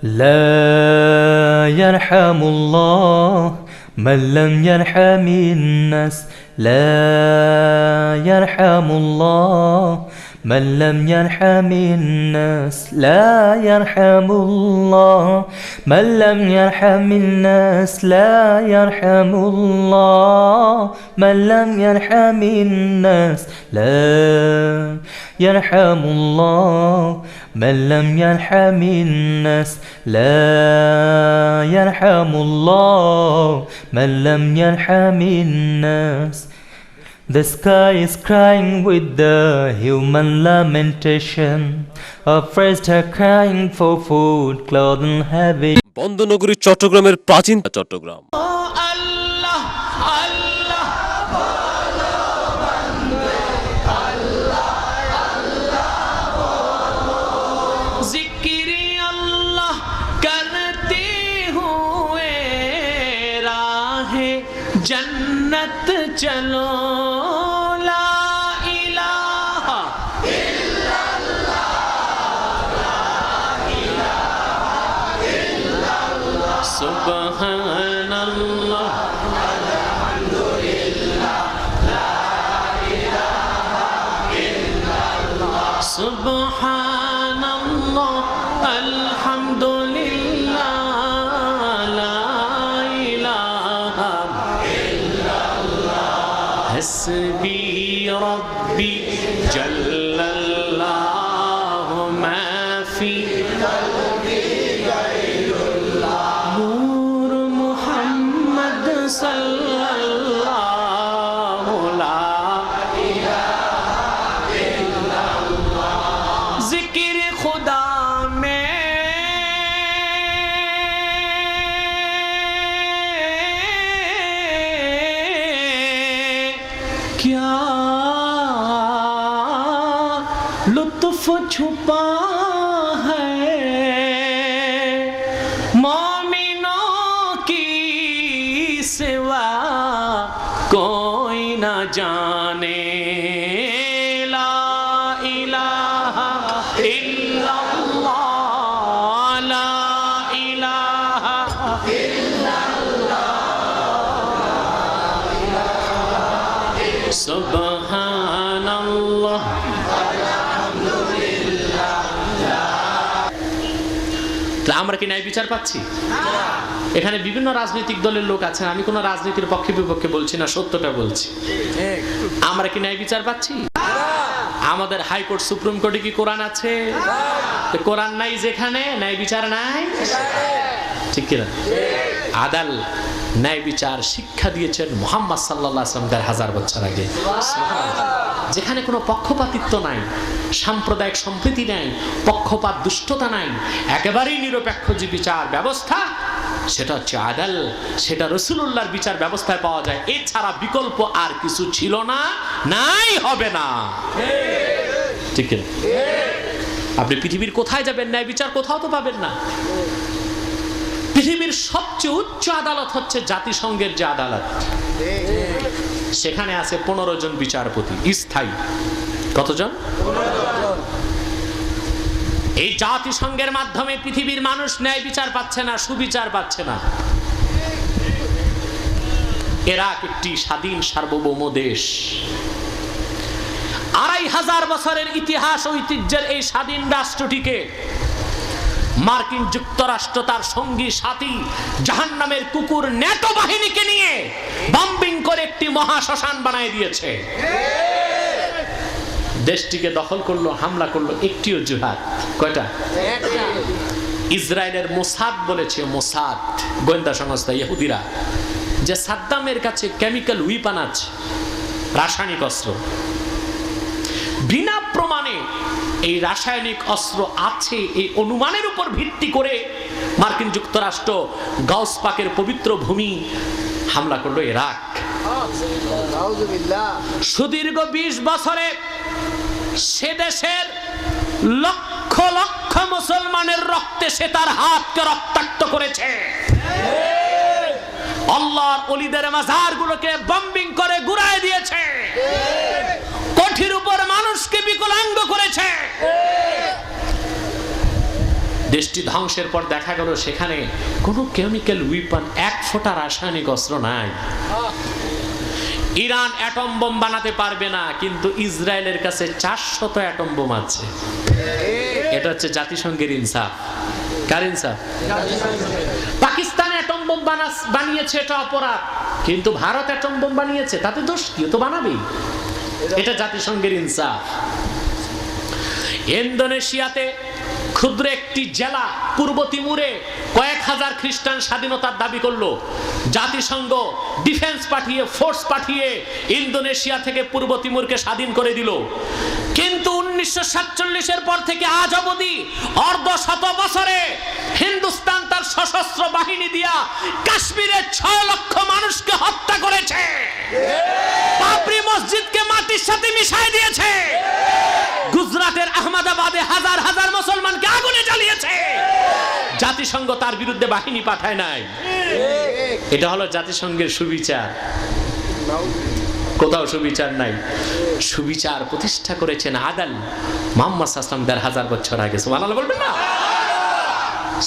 لا يرحم الله من لم يرحم الناس لا يرحم الله من لم يرحم الناس لا يرحم الله من لم يرحم الناس لا يرحم الله من لم يرحم الناس لا يرحم الله من لم يرحم الناس لا يرحم الله من لم يرحم الناس. The sky is crying with the human lamentation. Oppressed are crying for food, clothes and habit. বন্দনগরী চট্টগ্রামের প্রাচীন চট্টগ্রাম। जन्नत चलो ला इलाहा इल्लल्लाह ला इलाहा इल्लल्लाह सुबहानल्लाह अल्हम्दुलिल्लाह ला इलाहा इल्लल्लाह सुबहानल्लाह अल्हम्दुलिल्लाह हस्बी रब्बी जल्लल्लाहु मा फी क़ल्बी गैरुल्लाह नूर मुहम्मद सल्लल्लाहु ला इलाहा इल्लल्लाह ज़िक्र खुदा में क्या लुत्फ छुपा है मोमिनों की सिवा कोई न जाने ला इलाहा इल्लल्लाह ला इलाहा সুবহানাল্লাহ আলহামদুলিল্লাহ। আমরা কি ন্যায় বিচার পাচ্ছি? এখানে বিভিন্ন রাজনৈতিক দলের লোক আছেন, আমি কোনো রাজনীতির পক্ষে বিপক্ষে বলছি না, সত্যটা বলছি। আমরা কি ন্যায় বিচার পাচ্ছি? আমাদের হাইকোর্ট সুপ্রিম কোর্টে কি কোরআন আছে? কোরআন নাই যেখানে ন্যায় বিচার নাই, ঠিক কিনা? আদাল ন্যায় বিচার শিক্ষা দিয়েছেন মুহাম্মদ সাল্লাল্লাহু আলাইহি ওয়াসাল্লাম 1000 বছর আগে। যেখানে কোনো পক্ষপাতিত্ব নাই, সাম্প্রদায়িক সম্প্রীতি নাই, পক্ষপাত দুষ্টতা নাই, একেবারেই নিরপেক্ষ যে বিচার ব্যবস্থা সেটা হচ্ছে আদাল, সেটা রাসূলুল্লাহর বিচার ব্যবস্থায় পাওয়া যায়। এছাড়া বিকল্প আর কিছু ছিল না, নাই, হবে না, ঠিক না? আপনি পৃথিবীর কোথায় যাবেন, ন্যায় বিচার কোথাও তো পাবেন না। পৃথিবীর সবচেয়ে উচ্চ আদালত হচ্ছে জাতিসংঘের যে আদালত, সেখানে আছে 15 জন বিচারপতি স্থায়ী। কতজন? 15 জন। এই জাতিসংঘের মাধ্যমে পৃথিবীর মানুষ ন্যায় বিচার পাচ্ছে না, সুবিচার পাচ্ছে না। ইরাক একটি স্বাধীন সার্বভৌম দেশ। 2500 বছরের ইতিহাস ঐতিহ্যের এই স্বাধীন রাষ্ট্রটিকে মার্কিন যুক্তরাষ্ট্র তার সঙ্গী সাথী জাহান্নামের কুকুর ন্যাটো বাহিনীকে নিয়ে বম্বিং করে একটি মহা শ্মশান বানায় দিয়েছে। দেশটিকে দখল করলো, হামলা করলো, একটি অজুহাত। কয়টা? একটা। ইসরায়েলের মোসাদ বলেছে, মোসাদ গোয়েন্দা সংস্থা ইহুদিরা, যে সাদ্দামের কাছে কেমিক্যাল উইপন আছে, রাসায়নিক অস্ত্র। বিনা প্রমাণে এই রাসায়নিক অস্ত্র আছে এই অনুমানের উপর ভিত্তি করে মার্কিন যুক্তরাষ্ট্র গাউস পাকের পবিত্র ভূমি হামলা করলো ইরাক। সুদীর্ঘ 20 বছরে সে দেশের লক্ষ লক্ষ মুসলমানের রক্তে সে তার হাতকে রক্তাক্ত করেছে। আল্লাহর ওলিদের মাজারগুলোকে বম্বিং করে গুড়ায় দিয়েছে, কোটির উপর মানুষকে বিকলাঙ্গ করেছে। দেশটি ধ্বংসের পর দেখা গেল সেখানে কোনো কেমিক্যাল উইপন, এক ফোঁটা রাসায়নিক অস্ত্র নাই। ইরান অ্যাটম বোম বানাতে পারবে না, কিন্তু ইসরায়েলের কাছে 400 অ্যাটম বোম আছে। এটা হচ্ছে জাতিসংঘের ইনসাফ। কার ইনসাফ? পাকিস্তান অ্যাটম বোম বানিয়েছে, এটা অপরাধ, কিন্তু ভারত অ্যাটম বোম বানিয়েছে, তাতে দোষ কি? তো বানাবেই। এটা জাতিসংঘের ইনসাফ। ইন্দোনেশিয়াতে ক্ষুদ্র একটি জেলা পূর্ব তিমুরে কয়েক হাজার খ্রিস্টান স্বাধীনতার দাবি করলো। জাতিসংঘ ডিফেন্স পাঠিয়ে, ফোর্স পাঠিয়ে ইন্দোনেশিয়া থেকে পূর্ব তিমুরকে স্বাধীন করে দিল। কিন্তু 1947-এর পর থেকে আজ অবধি অর্ধ শত বছরে হিন্দুস্তান তার সশস্ত্র বাহিনী দিয়া কাশ্মীরে 6 লক্ষ মানুষকে হত্যা করেছে। বাবরি মসজিদকে মাটির সাথে মিশাই দিয়েছে। গুজরাটের আহমেদাবাদে হাজার হাজার মুসলমানকে আগুনে জ্বালিয়েছে। জাতিসংঘ তার বিরুদ্ধে বাহিনী পাঠায় নাই। এটা হলো জাতিসংঘের সুবিচার। কোথাও সুবিচার নাই। সুবিচার প্রতিষ্ঠা করেছেন আদাল মুহাম্মদ সাল্লাল্লাহু আলাইহি ওয়াসাল্লাম 1000 বছর আগে। সুবহানাল্লাহ বলবেন না?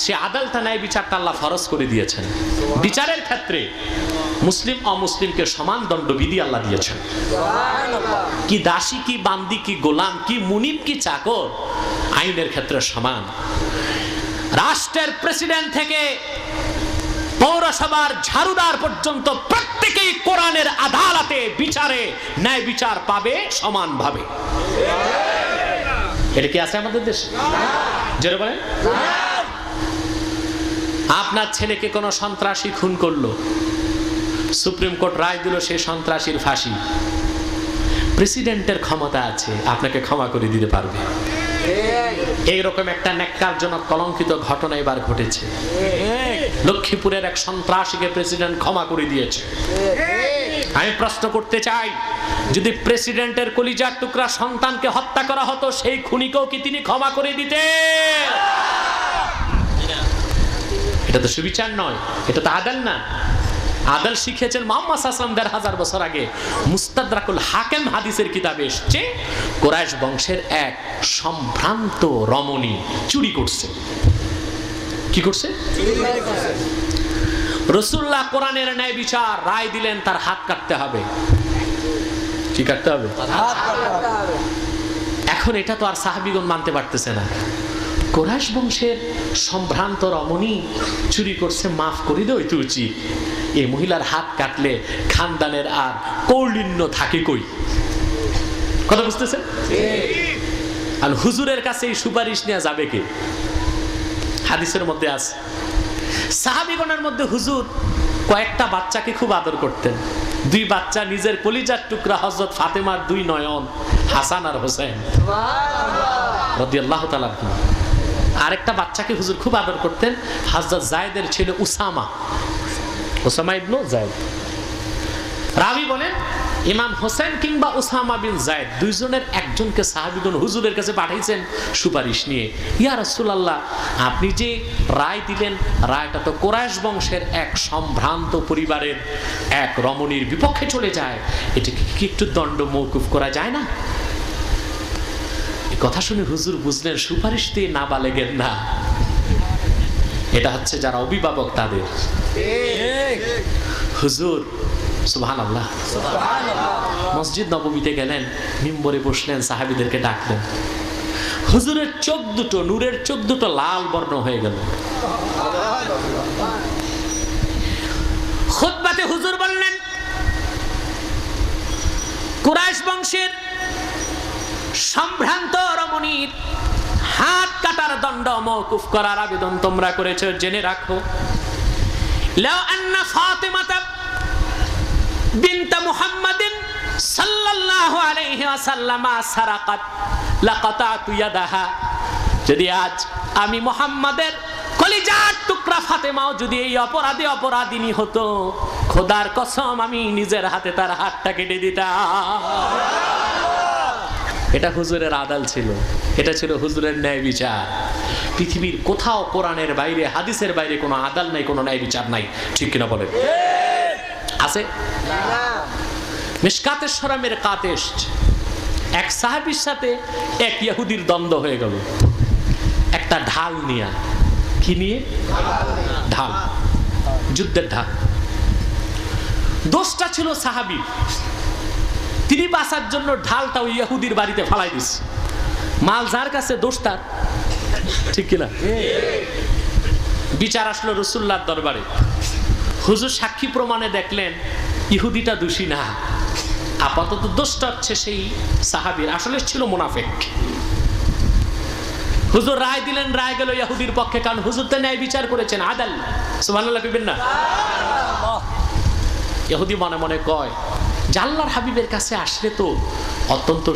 সে আদালটা ন্যায় বিচারটা আল্লাহ ফরজ করে দিয়েছেন। বিচারের ক্ষেত্রে মুসলিম অমুসলিমকে সমান দণ্ডবিধি আল্লাহ দিয়েছেন। কি দাসী, কি বান্দি, কি গোলাম, কি মুনিব, কি চাকর, আইনের ক্ষেত্রে সমান। রাষ্ট্রের প্রেসিডেন্ট থেকে পৌরসভার ঝাড়ুদার পর্যন্ত প্রত্যেকেই কোরআনের আদালতে বিচারে ন্যায় বিচার পাবে সমানভাবে। এটা কি আছে আমাদের দেশে? জোরে বলেন। আপনার ছেলেকে কোনো সন্ত্রাসী খুন করলো, সুপ্রিম কোর্ট রায় দিল সেই সন্ত্রাসীর ফাঁসি। প্রেসিডেন্টের ক্ষমতা আছে, আপনাকে ক্ষমা করে দিতে পারবে। এইরকম একটা ন্যাক্কারজনক কলঙ্কিত ঘটনা এবার ঘটেছে। লক্ষ্মীপুরের এক সন্ত্রাসীকে প্রেসিডেন্ট ক্ষমা করে দিয়েছে। আমি প্রশ্ন করতে চাই, যদি প্রেসিডেন্টের কলিজার টুকরা সন্তানকে হত্যা করা হতো, সেই খুনিকেও কি তিনি ক্ষমা করে দিতেন? এটা তো সুবিচার নয়, এটা তো আদাল না। আদাল শিখেছেন মুহাম্মদ সাল্লাল্লাহু আলাইহি ওয়াসাল্লাম 1000 বছর আগে। মুস্তাদরাকুল হাকিম হাদিসের কিতাবে এসেছে, কুরাইশ বংশের এক সম্ভ্রান্ত রমণী চুরি করছে। কি করছে? রাসূলুল্লাহ কোরআনের ন্যায় বিচার রায় দিলেন, তার হাত কাটতে হবে। কি কাটতে হবে? হাত কাটতে হবে। এখন এটা তো আর সাহাবীগণ মানতে পারতেছে না। কুরাইশ বংশের সম্ভ্রান্ত রমণী চুরি করছে, মাফ করে দেওয়া তো উচিত। এই মহিলার হাত কাটলে খানদানের আর কৌলিন্য থাকে কই? কথা বুঝতেছেন? আর হুজুরের কাছে এই সুপারিশ নেওয়া যাবে কে? হাদিসের মধ্যে আছে, সাহাবীগণের মধ্যে হুজুর কয়েকটা বাচ্চাকে খুব আদর করতেন। 2 বাচ্চা নিজের কলিজার টুকরা, হযরত ফাতেমার 2 নয়ন, হাসান আর হোসেন রাদিয়াল্লাহু তাআলা। আরেকটা বাচ্চাকে হুজুর খুব আদর করতেন, হযরত যায়েদের ছেলে উসামা ইবনে যায়েদ। রাবি বলেন, ইমাম হোসেন কিংবা উসামা বিন যায়েদ দুইজনের একজনকে সাহাবীগণ হুজুরের কাছে পাঠাইছেন সুপারিশ নিয়ে। ইয়া রাসূলুল্লাহ, আপনি যে রায় দিলেন, রায়টা তো কুরাইশ বংশের এক সম্ভ্রান্ত পরিবারের এক রমণীর বিপক্ষে চলে যায়, এটাকে কি একটু দণ্ড মওকুফ করা যায় না? কথা শুনে হুজুর বুঝলেন সুপারিশ দিয়ে নাবালেগের না, এটা হচ্ছে যারা অভিভাবক তাদের। হুজুর সুবহানাল্লাহ মসজিদ নববীতে গেলেন, মিম্বরে বসলেন, সাহাবীদেরকে ডাকলেন। হুজুরের চোখ দুটো, নূরের চোখ দুটো লাল বর্ণ হয়ে গেল। খুতবাতে হুজুর বললেন, কুরাইশ বংশের সম্ভ্রান্ত রমণীর হাত কাটার দণ্ড মওকুফ করার আবেদন তোমরা করেছো, জেনে রাখো, লাউ আন্না ফাতিমাতা বিনত মুহাম্মাদিন সাল্লাল্লাহু আলাইহি ওয়াসাল্লাম সারাকাত লাকাতাতু ইয়াদাহা। যদি আজ আমি মুহাম্মাদের কলিজার টুকরা ফাতেমাও যদি এই অপরাধিনী হতো, খোদার কসম আমি নিজের হাতে তার হাতটা কেটে দিতাম। এটা হুজুরের আদাল ছিল, এটা ছিল হুজুরের ন্যায় বিচার। পৃথিবীর কোথাও কোরআনের বাইরে, হাদিসের বাইরে কোনো আদাল নাই, কোনো ন্যায় বিচার নাই। ঠিক কিনা বলেন? আছে? মিশকাতের শরামের কাতেশ, এক সাহাবীর সাথে এক ইহুদির দ্বন্দ্ব হয়ে গেল। এক একটা ঢাল নিয়ে। কি নিয়ে? ঢাল, যুদ্ধের ঢাল। দোষটা ছিল সাহাবী, তিনি বাঁচার জন্য ঢালটা ওই ইহুদির বাড়িতে ফালাই দিস। মাল যার কাছে দোষ তার, ঠিক কিনা? বিচার আসলো রাসূলুল্লাহর দরবারে। হুজুর সাক্ষী প্রমাণে দেখলেন ইহুদিটা দোষী না, আপাতত দোষটা হচ্ছে সেই সাহাবীর, আসলে ছিল মুনাফিক। হুজুর রায় দিলেন, রায় গেল ইহুদির পক্ষে, কারণ হুজুর তো ন্যায় বিচার করেছেন, আদাল। সুবহানাল্লাহ কইবেন না? ইহুদি মনে মনে কয় যে আল্লাহর হাবিবের কাছে আসলে তো অত্যন্ত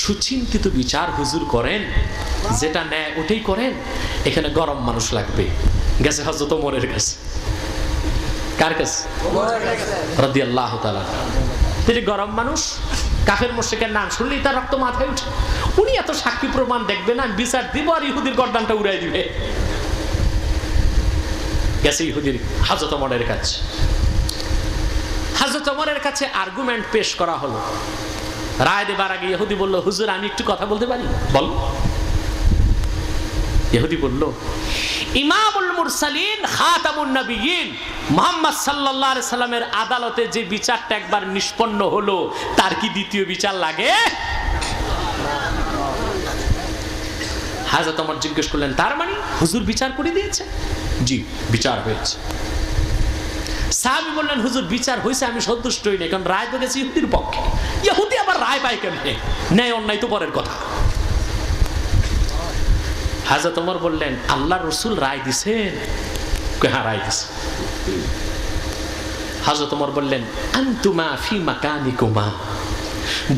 সুচিন্তিত বিচার হুজুর করেন, যেটা ন্যায় ওটাই করেন, এখানে গরম মানুষ লাগবে। গেছে হযরত ওমরের কাছে। কার কাছে? রাদিয়াল্লাহু তাআলা। তিনি গরম মানুষ, কাফের মুশরিকের নাম শুনলেই তার রক্ত মাথায় উঠে। উনি এত সাক্ষী প্রমাণ দেখবে না, বিচার দিব আর ইহুদির গর্দানটা উড়াই দিবে। গেছে ইহুদির হযরত ওমরের কাছে। হযরত ওমরের কাছে আর্গুমেন্ট পেশ করা হলো। রায় দেবার আগে ইহুদি বলল, হুজুর আমি একটু কথা বলতে পারি? বল। ইহুদি বলল, ইমামুল মুরসালিন খাতামুন নবিয়্যিন মুহাম্মদ সাল্লাল্লাহু আলাইহি সাল্লামের আদালতে যে বিচারটা একবার নিষ্পন্ন হলো, তার কি দ্বিতীয় বিচার লাগে? হযরত ওমর জিজ্ঞেস করলেন, তার মানে হুজুর বিচার করে দিয়েছে? জি, বিচার হয়েছে। সাহাবী বললেন, হুজুর বিচার হয়েছে, আমি সন্তুষ্ট হই না, কারণ রায় তো গেছে ইহুদির পক্ষে। ইহুদি আবার রায় পায় কেমনে? ন্যায় অন্যায় তো পরের কথা। হযরত ওমর বললেন, আল্লাহর রাসূল রায় দিছেন? হ্যাঁ, রায় দিছে। হযরত ওমর বললেন, আনতুমা ফি মাকানিকুমা,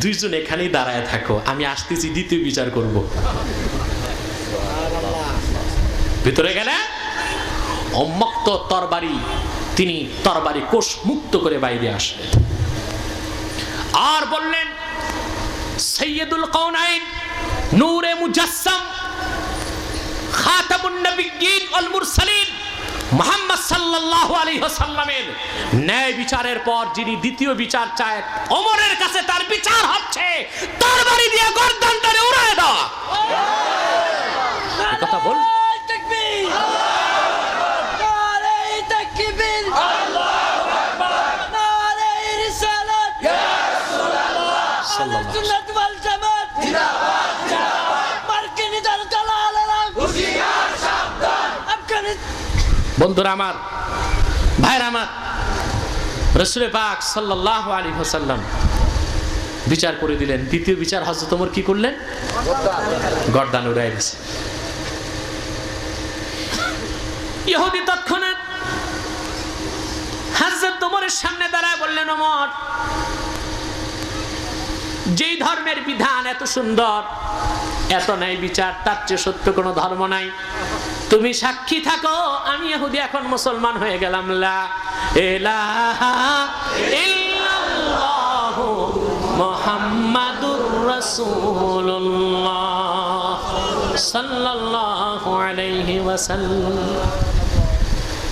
দুইজন এখানেই দাঁড়ায় থাকো, আমি আসতেছি, দ্বিতীয় বিচার করব। ভিতরে গেলে উন্মুক্ত তরবারি, তিনি তরবারি কোষ মুক্ত করে বাইরে আসলেন আর বললেন, সাইয়্যিদুল কাউনাইন, নূরে মুজাসসাম, খাতামুন নবিয়্যিন ওয়াল মুরসালিন মুহাম্মদ সাল্লাল্লাহু আলাইহি ওয়াসাল্লামের ন্যায় বিচারের পর যিনি দ্বিতীয় বিচার চায়, ওমরের কাছে তার বিচার হচ্ছে তরবারি দিয়ে গর্দানটারে উড়ায় দাও। এই কথা বল। তাকবীর, নারে তাকবীর, আল্লাহু আকবার, নারে রিসালাত, ইয়া রাসূলুল্লাহ, সুন্নাত ওয়াল জামাত, জিন্দাবাদ জিন্দাবাদ, মার্কিনী দল দালালেরা হুশিয়ার সাবধান। আফগানিস্তান। বন্ধুরা আমার, ভাইরা আমার, রাসূল পাক সাল্লাল্লাহু আলাইহি ওয়াসাল্লাম বিচার করে দিলেন। দ্বিতীয় বিচার হযরত ওমর কি করলেন? গর্দান উড়াই দিয়েছে। ইহুদি তৎক্ষণাৎ হযরত ওমরের সামনে দাঁড়ায় বললেন, ওমর, যেই ধর্মের বিধান এত সুন্দর, এত ন্যায় বিচার, তার চেয়ে সত্য কোনো ধর্ম নাই। তুমি সাক্ষী থাকো, আমি ইহুদি এখন মুসলমান হয়ে গেলাম। লা ইলাহা ইল্লাল্লাহু মুহাম্মাদুর রাসূলুল্লাহ সাল্লাল্লাহু আলাইহি ওয়াসাল্লাম।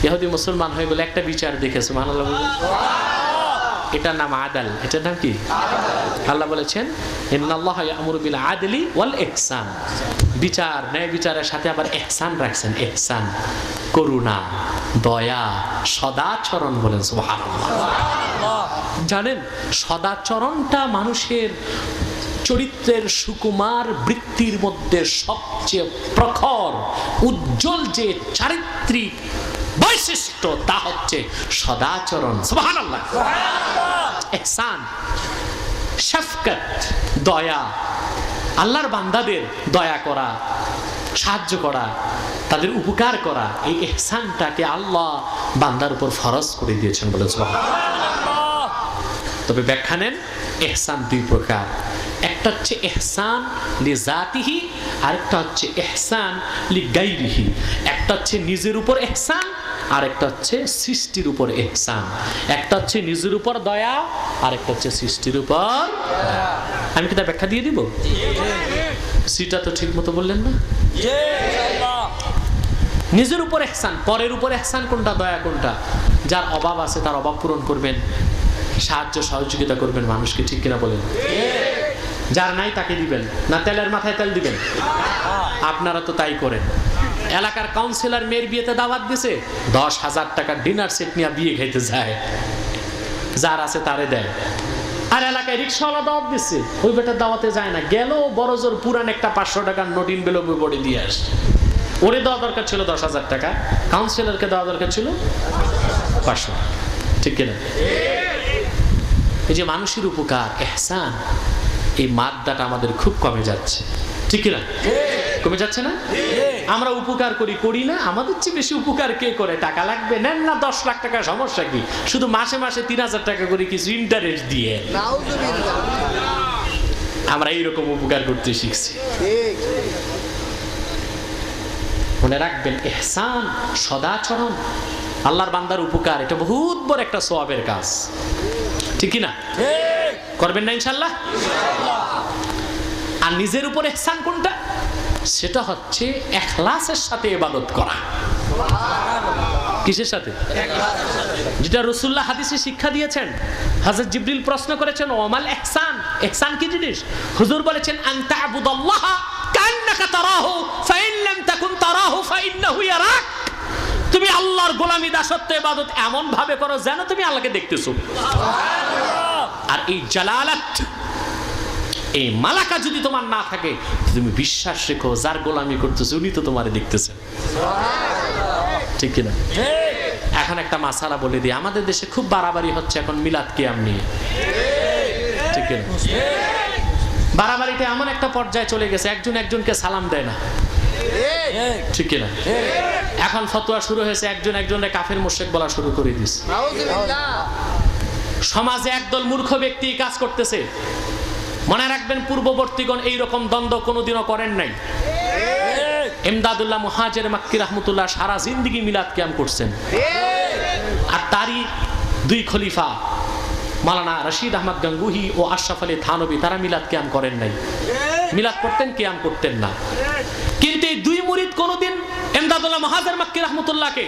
ইহুদি মুসলমান হয়ে গেল, একটা বিচার দেখে সুবহানাল্লাহ বলুন। এটার নাম আদাল। এটার নাম কি? আল্লাহ বলেছেন, ইন্নাল্লাহা ইয়া'মুরু বিল আদলি ওয়াল ইহসান। বিচার, ন্যায় বিচারের সাথে আবার ইহসান রাখছেন। ইহসান, করুণা, দয়া, সদাচরণ বলেন সুবহানাল্লাহ। জানেন, সদাচরণটা মানুষের চরিত্রের সুকুমার বৃত্তির মধ্যে সবচেয়ে প্রখর উজ্জ্বল যে চারিত্রিক বৈশিষ্ট্য, তা হচ্ছে সদাচরণ। সুবহানাল্লাহ। ইহসান, শাফকাত, দয়া, আল্লাহর বান্দাদের দয়া করা, সাহায্য করা, তাদের উপকার করা, এই ইহসানটাকে আল্লাহ বান্দার উপর ফরজ করে দিয়েছেন বলে সুবহানাল্লাহ। তবে ব্যাখ্যা নেন, ইহসান দুই প্রকার। একটা হচ্ছে ইহসান লিজাতিহি, আরেকটা হচ্ছে ইহসান লিগাইরিহি। একটা হচ্ছে নিজের উপর ইহসান, আর একটা হচ্ছে সৃষ্টির উপর ইহসান। একটা হচ্ছে নিজের উপর দয়া, আর একটা হচ্ছে সৃষ্টির উপর। আমি কি তা ব্যাখ্যা দিয়ে দিব? সেটা তো ঠিক মতো বললেন না। নিজের উপর ইহসান, পরের উপর ইহসান কোনটা, দয়া কোনটা? যার অভাব আছে তার অভাব পূরণ করবেন, সাহায্য সহযোগিতা করবেন মানুষকে, ঠিক কিনা বলেন? যার নাই তাকে দিবেন না তেলের মাথায় তেল দিবেন? আপনারা তো তাই করেন। এলাকার কাউন্সিলর মেয়ের বিয়েতে দাওয়াত দিছে, 10,000 টাকার ডিনার সেট নিয়ে বিয়ে খাইতে যায়, যার আছে তারে দেয়। আর এলাকায় রিক্সাওয়ালা দাওয়াত দিচ্ছে, ওই বেটার দাওয়াতে যায় না, গেল বড় জোর পুরান একটা 500 টাকার নোট ইনভেলপে বড়ি দিয়ে আসে। ওরে দেওয়া দরকার ছিল 10,000 টাকা, কাউন্সিলরকে দেওয়া দরকার ছিল 500। ঠিক কিনা? এই যে মানুষের উপকার, ইহসান, এই মাদ্দাটা আমাদের খুব কমে যাচ্ছে। ঠিক কিনা? কমে যাচ্ছে না? আমরা উপকার করি না, আমাদের চেয়ে বেশি উপকার কে করে? টাকা লাগবে, নেন না 10 লাখ টাকা, সমস্যা কি? শুধু মাসে মাসে 3,000 টাকা করে কিছু ইন্টারেস্ট দিয়ে আমরা এইরকম উপকার করতে শিখছি। মনে রাখবেন, ইহসান, সদাচরণ, আল্লাহর বান্দার উপকার, এটা বহুত বড় একটা সওয়াবের কাজ। ঠিক কি না? করবেন না ইনশাআল্লাহ? আর নিজের উপর ইহসান কোনটা? সেটা হচ্ছে ইখলাসের সাথে ইবাদত করা। কিসের সাথে? যেটা রাসূলুল্লাহ হাদিসে শিক্ষা দিয়েছেন। হযরত জিবরিল প্রশ্ন করেছেন, ওমাল ইহসান, ইহসান কি জিনিস? হুজুর বলেছেন, আন তা'বুদাল্লাহ কান্নাকা তারাহু ফাইন লাম তাকুন তারাহু ফাইন্নাহু ইয়ারাক। তুমি আল্লাহর গোলামি দাসত্ব ইবাদত এমন ভাবে করো যেন তুমি আল্লাহকে দেখতেছো। আর এই জালালাত, এই মালাকা যদি তোমার না থাকে, তুমি বিশ্বাস রেখো যার গোলামি করতেছো উনি তো তোমারে দেখতেছেন। ঠিক কিনা? এখন একটা মাসালা বলে দিই, আমাদের দেশে খুব বাড়াবাড়ি হচ্ছে এখন মিলাদ কিয়াম নিয়ে। ঠিক কিনা? বাড়াবাড়িটা এমন একটা পর্যায়ে চলে গেছে, একজন একজনকে সালাম দেয় না। ঠিক কিনা? এখন ফতোয়া শুরু হয়েছে, একজন একজনকে কাফের মুশরিক বলা শুরু করে দিয়েছে। সমাজে একদল মূর্খ ব্যক্তি কাজ করতেছে। মনে রাখবেন, পূর্ববর্তীগণ এইরকম দ্বন্দ্ব কোনোদিনও করেন নাই। ইমদাদুল্লাহ মুহাজির মাক্কি রাহমাতুল্লাহ সারা জিন্দেগি মিলাদ কিয়াম করছেন। আর তারই 2 খলিফা মাওলানা রশিদ আহমদ গঙ্গুহি ও আশরাফ আলী থানবী, তারা মিলাদ কিয়াম করেন নাই। মিলাদ করতেন, কিয়াম করতেন না। কিন্তু এই 2 মুরিদ কোনোদিন ইমদাদুল্লাহ মুহাজির মাক্কি রাহমাতুল্লাহকে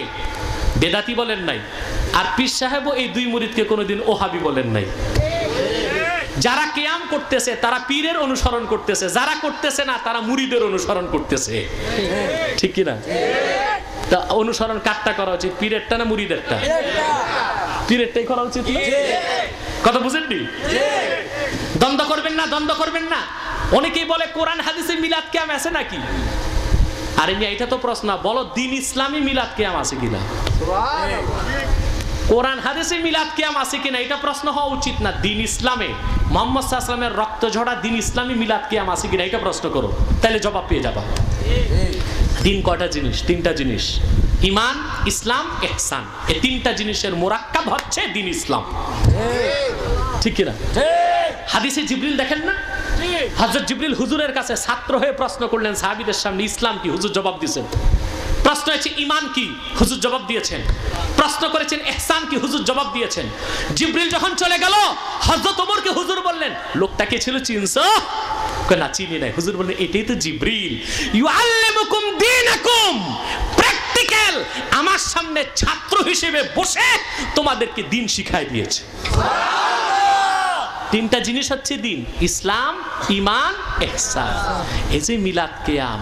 বেদাতি বলেন নাই, আর পীর সাহেবও এই 2 মুরিদকে কোনোদিন ওহাবি বলেন নাই। যারা কিয়াম করতেছে তারা পীরের অনুসরণ করতেছে, যারা করতেছে না তারা মুরিদের অনুসরণ করতেছে। ঠিক কি না? তা অনুসরণ কারটা করা উচিত, পীরেরটা না মুরিদেরটা? পীরেরটাই করা উচিত। কথা বুঝেননি? দ্বন্দ্ব করবেন না, দ্বন্দ্ব করবেন না। অনেকেই বলে কোরআন হাদিসে মিলাদ কিয়াম আছে নাকি? আরে মিয়া, এটা তো প্রশ্ন। বলো, দিন ইসলামী মিলাদ কিয়াম আছে কিনা? কোরআন হাদিসে মিলাদ কিয়াম আছে কিনা এটা প্রশ্ন হওয়া উচিত না। দিন ইসলামে মুহাম্মদ সাল্লাল্লাহু আলাইহি ওয়াসাল্লামের রক্ত ঝরা দিন ইসলামী মিলাদ কিয়াম আছে কিনা এটা প্রশ্ন করো, তাহলে জবাব পেয়ে যাবা। দিন কয়টা জিনিস? 3টা জিনিস, ঈমান, ইসলাম, ইহসান। এই 3টা জিনিসের মুরাক্কাব হচ্ছে দিন ইসলাম। ঠিক কি না? হাদিসে জিবরিল দেখেন না, হযরত জিবরিল হুজুরের কাছে ছাত্র হয়ে প্রশ্ন করলেন সাহাবীদের সামনে, ইসলাম কি? হুজুর জবাব দিয়েছেন। প্রশ্ন হয়েছে ঈমান কি? হুজুর জবাব দিয়েছেন। প্রশ্ন করেছেন ইহসান কি? হুজুর জবাব দিয়েছেন। জিবরিল যখন চলে গেল, হযরত ওমরকে হুজুর বললেন, লোকটা কে ছিল চিনছো? কই না, চিনি নাই। হুজুর বললেন, এটাই তো জিবরিল, ইউআল্লিমুকুম দীনাকুম। প্র্যাকটিক্যাল আমার সামনে ছাত্র হিসেবে বসে তোমাদেরকে দিন শিখাই দিয়েছে। 3টা জিনিস হচ্ছে দিন, ইসলাম, ঈমান, ইহসান। এই যে মিলাদ কিয়াম,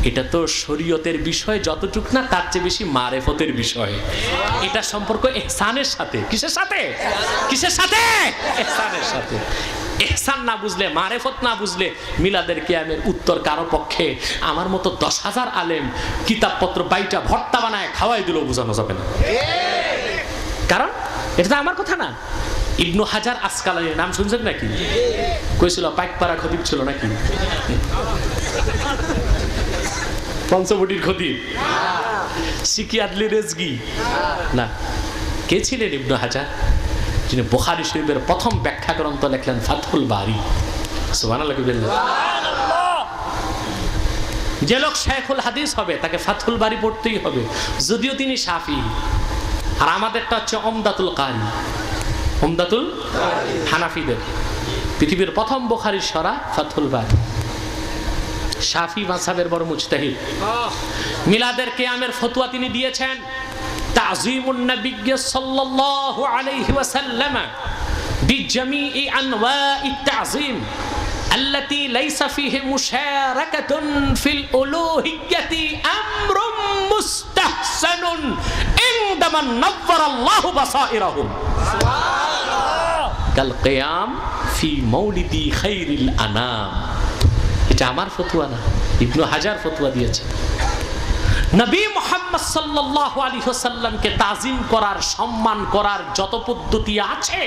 এটা তো শরীয়তের বিষয় যতটুক না, তার চেয়ে বেশি মারেফতের বিষয়। এটা সম্পর্ক ইহসানের সাথে। কিসের সাথে? কিসের সাথে? ইহসানের সাথে। ইহসান না বুঝলে, মারেফত না বুঝলে মিলাদের কিয়ামের উত্তর কারো পক্ষে আমার মতো 10,000 আলেম কিতাবপত্র বাইটা ভর্তা বানায় খাওয়াই দিলেও বোঝানো যাবে না। কারণ এটা তো আমার কথা না। ইবনু হাজার আসকালানির নাম শুনছেন নাকি? কইছিল পাইকপাড়া খতিব ছিল নাকি? পঞ্চবটির খতিব, সিকিয়াদলি রেজগি না, কে ছিলেন ইবনু হাজার? যিনি বুখারী শরীফের প্রথম ব্যাখ্যা গ্রন্থ লেখলেন ফাতহুল বারী। সুবহানাল্লাহ। যে লোক শাইখুল হাদিস হবে তাকে ফাতহুল বারী পড়তেই হবে, যদিও তিনি শাফি। আর আমাদেরটা হচ্ছে উমদাতুল কারী, উমদাতুল হানাফিদের। পৃথিবীর প্রথম বুখারীর সরা ফাতহুল বারী। শাফি মাযহাবের বড় মুজতাহিদ। মিলাদের কিয়ামের ফতোয়া তিনি দিয়েছেন, তাযীমুন নবী সাল্লাল্লাহু আলাইহি ওয়াসাল্লাম বিজামিই আনওয়াইত তাযীম। আল্লাতী লাইসা ফীহি মুশারাকাতুন ফিল উলূহিয়্যাতি আমরুম মুস্তাহসানুন ইনদামান নাওয়ারাল্লাহু বাসাইরাহুম কাল কিয়াম ফি মাউলিদি খাইরিল আনাম। এটা আমার ফতোয়া না, ইবনে হাজার ফতোয়া দিয়েছে। নবী মুহাম্মদ সাল্লাল্লাহু আলাইহি ওয়াসাল্লামকে তাজিম করার, সম্মান করার যত পদ্ধতি আছে,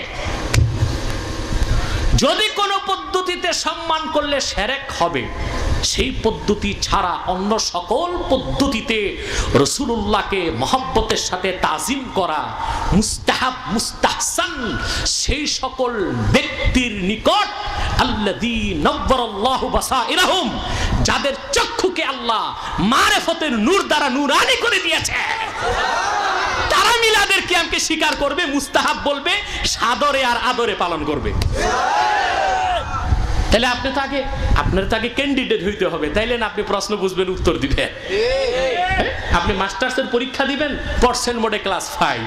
যদি কোনো পদ্ধতিতে সম্মান করলে শিরক হবে, সেই পদ্ধতি ছাড়া অন্য সকল পদ্ধতিতে রাসূলুল্লাহকে মহব্বতের সাথে তাজিম করা মুস্তাহাব, মুস্তাহসান। সেই সকল ব্যক্তির নিকট আল্লাযী নাওয়ারাল্লাহু বাসাইরাহুম, যাদের চক্ষুকে আল্লাহ মারিফতের নূর দ্বারা নূরানি করে দিয়েছে, তারা মিলাদের কিয়ামকে স্বীকার করবে, মুস্তাহাব বলবে, সাদরে আর আদরে পালন করবে। তাহলে আপনার তো আগে ক্যান্ডিডেট হইতে হবে, তাইলে না আপনি প্রশ্ন বুঝবেন, উত্তর দিবেন। আপনি মাস্টার্সের পরীক্ষা দিবেন, পার্সেন্ট মোডে ক্লাস 5,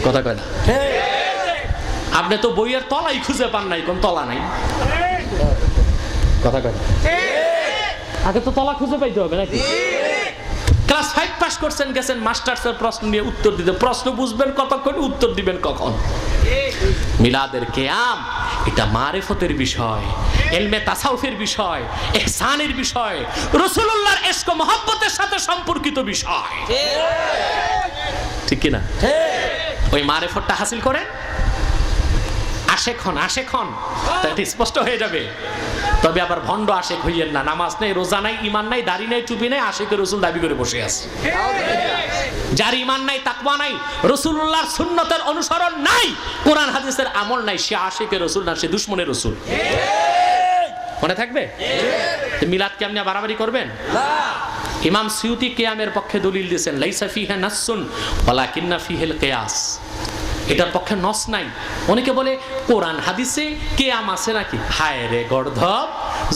কথা কয় না? আপনি তো বইয়ের তলাই খুঁজে পান নাই, কোন তলা নাই, কথা কয় না? আগে তো তলা খুঁজে পাইতে হবে নাকি? ক্লাস 5 পাস করছেন, গেছেন মাস্টার্সের প্রশ্ন নিয়ে উত্তর দিতে, প্রশ্ন বুঝবেন কতক্ষণ, উত্তর দিবেন কখন? মিলাদের কিয়াম এটা মারিফতের বিষয়, ইলমে তাসাউফের বিষয়, ইহসানের বিষয়, রাসূলুল্লাহর ইশক ও মহব্বতের সাথে সম্পর্কিত বিষয়, ঠিক কি না? ওই মারিফতটা হাসিল করেন, আশেক হন, তাহলে স্পষ্ট হয়ে যাবে। তবে আবার ভণ্ড আশেক হইয়েন না, নামাজ নেই, রোজা নাই, ঈমান নাই, দাড়ি নাই, টুপি নাই, আশেকে রাসূল দাবি করে বসে আছে। যার ঈমান নাই, তাকওয়া নাই, রাসূলুল্লাহর সুন্নতের অনুসরণ নাই, কোরআন হাদিসের আমল নাই, সে আশেকে রাসূল না, সে দুশমনে রাসূল। মনে থাকবে? মিলাদ কি আপনি বাড়াবাড়ি করবেন? না। ইমাম সুয়ুতি কিয়ামের পক্ষে দলিল দিয়েছেন, লাইসা ফিহা নাসসুন ওয়ালাকিন্না ফিহিল কিয়াস। এটার পক্ষে নস নাই। অনেকে বলে কোরআন হাদিসে কিয়াম আছে নাকি? হায় রে গর্ধব,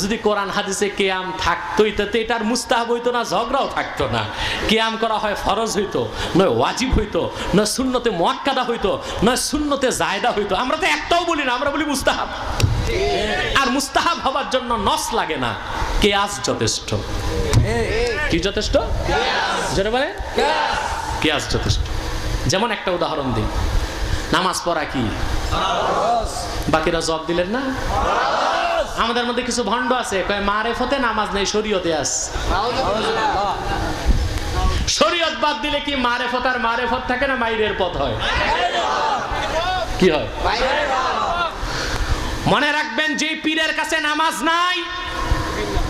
যদি কোরআন হাদিসে কিয়াম থাকতোই তাতে এটার মুস্তাহাব হইতো না, ঝগড়াও থাকতো না। কিয়াম করা হয় ফরজ হইতো, নয় ওয়াজিব হইতো, নয় সুন্নতে মুআক্কাদা হইতো, নয় সুন্নতে জায়েদা হইতো। আমরা তো একটাও বলি না, আমরা বলি মুস্তাহাব। আর মুস্তাহাব হবার জন্য নস লাগে না, কিয়াস যথেষ্ট। কি যথেষ্ট? যারা বলে কিয়াস যথেষ্ট। যেমন একটা উদাহরণ দিই, নামাজ পড়া কি বাকিরা জব দিলেন না? আমাদের মধ্যে কিছু ভণ্ড আছে, কয় মারিফতে নামাজ নেই, শরীয়তে আছে। শরীয়ত বাদ দিলে কি মারিফত আর মারিফত থাকে না, মাইরের পথ হয়? কি হয়? মনে রাখবেন, যে পীরের কাছে নামাজ নাই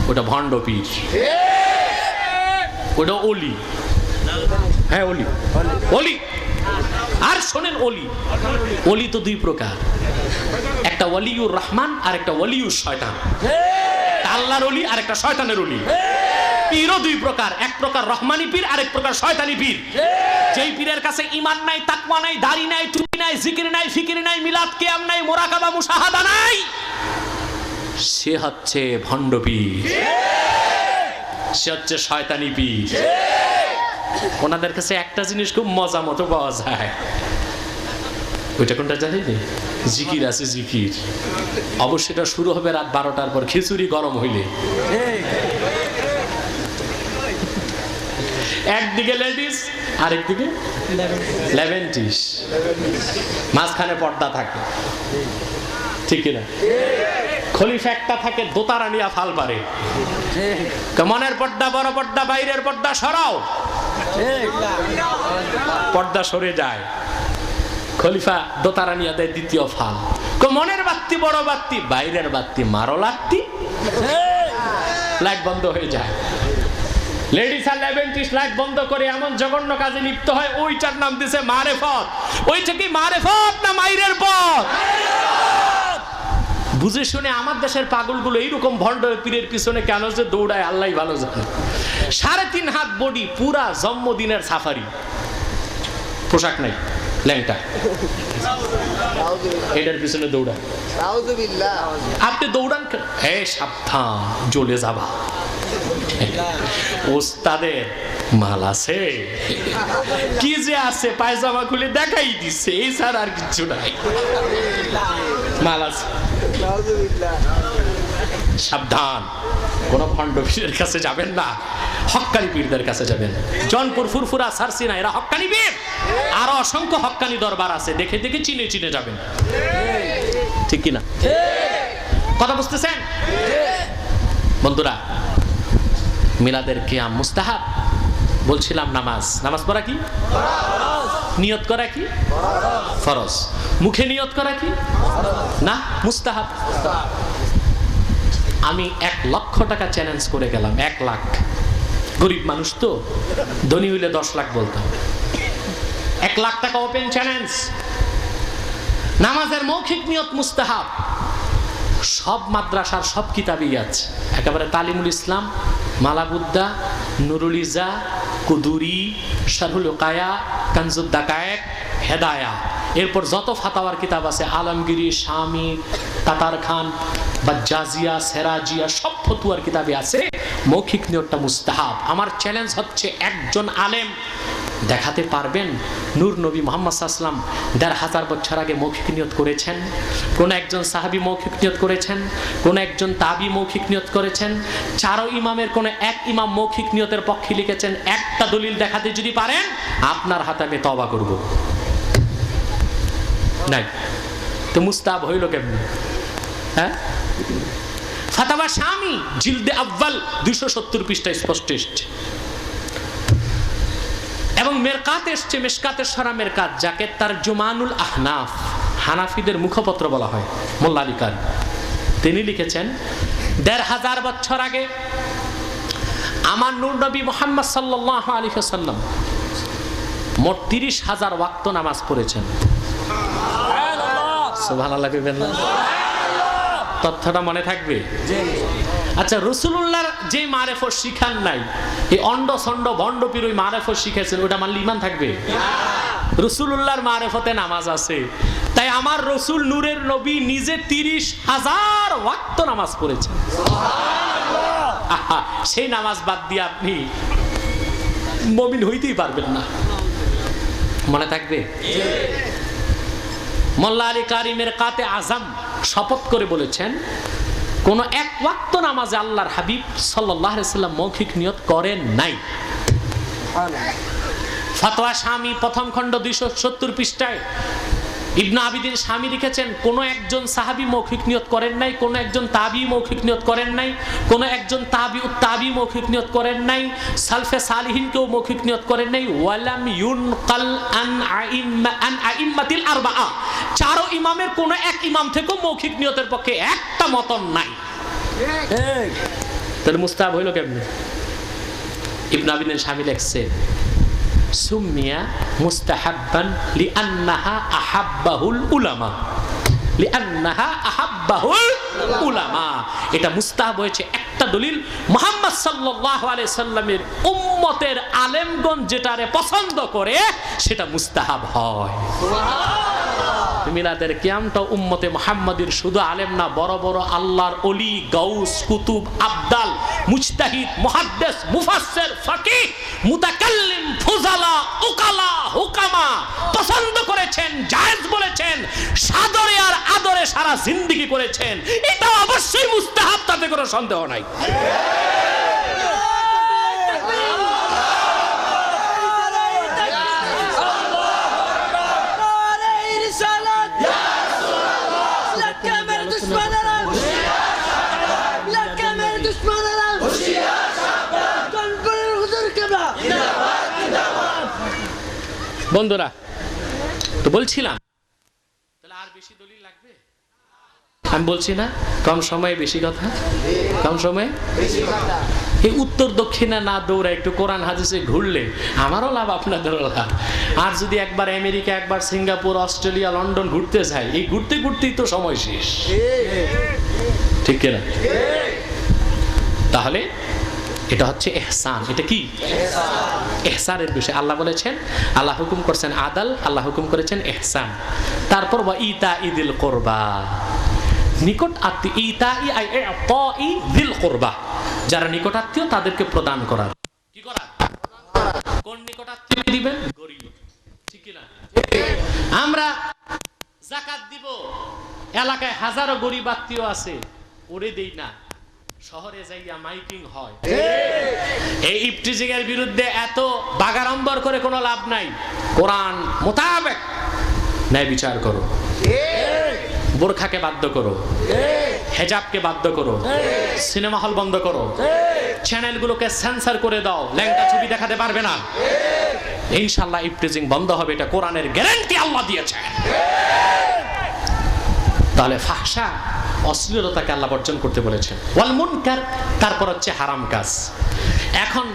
ওটা ভণ্ড পীর, ওটা ওলি। হ্যাঁ, ওলি, ওলি। আর শোনেন, ওলি তো দুই প্রকার, একটা ওলিউর রহমান আর একটা ওলিউর শয়তান। আল্লাহর ওলি আর একটা শয়তানের ওলি। পীরও দুই প্রকার, এক প্রকার রহমানি পীর, আরেক প্রকার শয়তানি পীর। যেই পীরের কাছে ঈমান নাই, তাকওয়া নাই, দাড়ি নাই, টুপি নাই, জিকির নাই, ফিকির নাই, মিলাদ কিয়াম নাই, মুরাকাবা মুশাহাদা নাই, সে হচ্ছে ভণ্ড পীর, সে হচ্ছে শয়তানি পীর। ওনাদের কাছে একটা জিনিস খুব মজা মতো পাওয়া যায়, ওইটা কোনটা জানেন? জিকির আছে, জিকির। অবশ্যই এটা শুরু হবে রাত 12টার পর, খিচুড়ি গরম হইলে। একদিকে লেডিস, আরেকদিকে লেভেন্টিস, মাঝখানে পর্দা থাকে, ঠিক না? খলিফা একটা থাকে, দোতারা নিয়া ফাল পারে, মনের পর্দা, বড় পর্দা, বাইরের পর্দা সরাও, পর্দা সরে যায়, খলিফা দোতারা নিয়া দেয় দ্বিতীয় ফাল। মনের বাত্তি, বড় বাত্তি, বাইরের বাত্তি মারো লাত্তি, লাইট বন্ধ হয়ে যায়। লেডিস আর লেভেন্টিস লাইট বন্ধ করে এমন জঘন্য কাজে লিপ্ত হয়, ওইটার নাম দিছে মারেফত। ওইটা কি মারেফত না মাইরের পথ? বুঝে শুনে আমার দেশের পাগলগুলো এইরকম ভণ্ড পীরের পিছনে কেন যে দৌড়ায় আল্লাহই ভালো জানে। 3.5 হাত বডি, পুরা জন্মদিনের সাফারি, পোশাক নাই, ল্যাংটা, এটার পিছনে দৌড়ায়। আপনি দৌড়ান, হে সাবধান, জ্বলে যাবা। ওস্তাদের মাল আছে, কি যে আছে, পায়জামা খুলে দেখাই দিচ্ছে, এই ছাড়া আর কিছু নাই, মাল আছে। সাবধান, কোন ভণ্ড পীরের কাছে যাবেন না, হক্কানি পীরদের কাছে যাবেন। জনপুর, ফুরফুরা, সারসিনা এরা হক্কানি পীর, আর অসংখ্য হক্কানি দরবার আছে, দেখে দেখে চিনে চিনে যাবেন। ঠিক কিনা? কথা বুঝতেছেন বন্ধুরা? মিলাদের কিয়াম মুস্তাহাব বলছিলাম। নামাজ পড়া কি? নিয়ত করা কি? ফরজ। মুখে নিয়ত করা কি? না, মুস্তাহাব। আমি 1 লক্ষ টাকা চ্যালেঞ্জ করে গেলাম। 1 লাখ। গরিব মানুষ তো, ধনী হইলে 10 লাখ বলতাম। 1 লাখ টাকা ওপেন চ্যালেঞ্জ। নামাজের মৌখিক নিয়ত মুস্তাহাব। সব মাদ্রাসার সব কিতাবই আছে, একেবারে তালিমুল ইসলাম, মালাবুদ্দা, নুরুল ইজা, কুদুরি, শারহুল ওকায়া, কানজুদ দাকায়েক, হেদায়া, এরপর যত ফাতাওয়ার কিতাব আছে, আলমগিরি, শামি, তাতার খান, বাজ্জাজিয়া, সেরাজিয়া, সব ফতুয়ার কিতাবে আছে মৌখিক নিয়তটা মুস্তাহাব। আমার চ্যালেঞ্জ হচ্ছে একজন আলেম দেখাতে পারবেন নূর নবী মুহাম্মদ সাল্লাল্লাহু আলাইহি ওয়াসাল্লাম ১৫০০ বছর আগে মৌখিক নিয়ত করেছেন? কোন একজন সাহাবী মৌখিক নিয়ত করেছেন? কোন একজন তাবি মৌখিক নিয়ত করেছেন? 4 ইমামের কোন এক ইমাম মৌখিক নিয়তের পক্ষে লিখেছেন? একটা দলিল দেখাতে যদি পারেন, আপনার হাতে আমি তওবা করব। নাই তো মুস্তাহাব হইল কেমনে? হ্যাঁ, ফাতাওয়া শামি জিলদে আউয়াল 270 পৃষ্ঠায় স্পষ্ট এসেছে। এবং মেরকাত এসছে, মেশকাতের সারা মেরকাত, যাকে তারজুমানুল আহনাফ, হানাফিদের মুখপত্র বলা হয়, মোল্লা আলী কারি, তিনি লিখেছেন ১৫০০ বছর আগে আমার নূর নবী মুহাম্মদ সাল্লাল্লাহু আলাইহি ওয়াসাল্লাম মোট ৩০,০০০ ওয়াক্ত নামাজ পড়েছেন। সুবহানাল্লাহ কইবেন না? তথ্যটা মনে থাকবে? আচ্ছা, রাসূলুল্লাহর যে মারেফত শিখান নাই, এই অন্ড ছন্ড ভণ্ড পীর ওই মারেফত শিখেছেন, ওটা মানলে ঈমান থাকবে? রাসূলুল্লাহর মারেফতে নামাজ আছে, তাই আমার রাসূল নূরের নবী নিজে ৩০,০০০ ওয়াক্ত নামাজ পড়েছেন। সেই নামাজ বাদ দিয়ে আপনি মুমিন হইতেই পারবেন না। মনে থাকবে? মোল্লা আলী কারিমের কাতে আজম শপথ করে বলেছেন, কোন 1 ওয়াক্ত নামাজে আল্লাহর হাবিব সাল্লাল্লাহু আলাইহি ওয়াসাল্লাম মৌখিক নিয়ত করেন নাই। ফতোয়া শামি প্রথম খণ্ড 270 পৃষ্ঠায় ইবনে আবিদিন শামি লিখেছেন, কোন একজন সাহাবী মৌখিক নিয়ত করেন নাই, কোন একজন তাবি মৌখিক নিয়ত করেন নাই, কোন একজন তাবি মৌখিক নিয়ত করেন নাই, সালফে সালিহিন কেউ মৌখিক নিয়ত করেন নাই। ওয়ালাম ইউনকাল আন আইম্মাতিল আরবাআ, 4 ইমামের কোন এক ইমাম থেকেও মৌখিক নিয়তের পক্ষে একটা মতন নাই। তাহলে মুস্তাহাব হইল কেমনে? ইবনে আবিদিন শামি লিখছে, সুমিয়া মুস্তাহাব্বান লিআন্নাহা আহাব্বাহুল উলামা, লিআন্নাহা আহাব্বাহুল উলামা। এটা মুস্তাহাব হয়েছে, একটা দলিল, মুহাম্মদ সাল্লাল্লাহু আলাইহি সাল্লামের উম্মতের আলেমগণ যেটারে পছন্দ করে সেটা মুস্তাহাব হয়। মিলাদের কিয়ামটা উম্মতে মুহাম্মাদির শুধু আলেম না, বড় বড় আল্লাহর ওলি, গাউস, কুতুব, আবদাল, মুজতাহিদ, মুহাদ্দিস, মুফাসসির, ফাকিহ, মুতাকাল্লিম, ফুজালা, উকালা, হুকামা পছন্দ করেছেন, জায়েজ বলেছেন, সাদরে আর আদরে সারা জিন্দেগি করেছেন। এটা অবশ্যই মুস্তাহাব, তাতে কোনো সন্দেহ নাই। বন্ধুরা, তো বলছিলাম, তাহলে আর বেশি দলিল লাগবে? আমি বলছি না, কম সময়ে বেশি কথা, কম সময়ে বেশি কথা। এই উত্তর দক্ষিণে না দৌড়া একটু কোরআন হাদিসে ঘুরলে আমারও লাভ, আপনাদেরও লাভ। আর যদি একবার আমেরিকা, একবার সিঙ্গাপুর, অস্ট্রেলিয়া, লন্ডন ঘুরতে যাই, এই ঘুরতে ঘুরতেই তো সময় শেষ, ঠিক কিনা? তাহলে এটা হচ্ছে ইহসান। এটা কি? ইহসানের বিষয় আল্লাহ বলেছেন, আল্লাহ হুকুম করছেন আদাল, আল্লাহ হুকুম করেছেন ইহসান। তারপর ওয়া ইতাইদিল কুরবা, নিকট আত্মীয়, ইতাই আই ইতাই দিল কুরবা, যারা নিকট আত্মীয় তাদেরকে প্রদান করা। কি করা? কোন নিকট আত্মীয়কে দিবেন? গরিব, ঠিক কি না? আমরা যাকাত দিব, এলাকায় হাজারো গরিব আত্মীয় আছে, ওরে দেই না, শহরে যাইয়া মাইকিং হয়। এই ইফটিজিং এর বিরুদ্ধে এত বাগাড়ম্বর করে কোনো লাভ নাই। কোরআন মোতাবেক ন্যায় বিচার করো, বোরখাকে বাধ্য করো, হেজাবকে বাধ্য করো, সিনেমা হল বন্ধ করো, চ্যানেলগুলোকে সেন্সর করে দাও, ল্যাংটা ছবি দেখাতে পারবে না। ইনশাআল্লাহ ইফটিজিং বন্ধ হবে, এটা কোরআনের গ্যারান্টি আল্লাহ দিয়েছে। তাহলে ফাহশা অশ্লীলতাকে আল্লাহ বর্জন করতে বলেছেন। ওয়াল মুনকার, তারপর হচ্ছে হারাম কাজ। এখন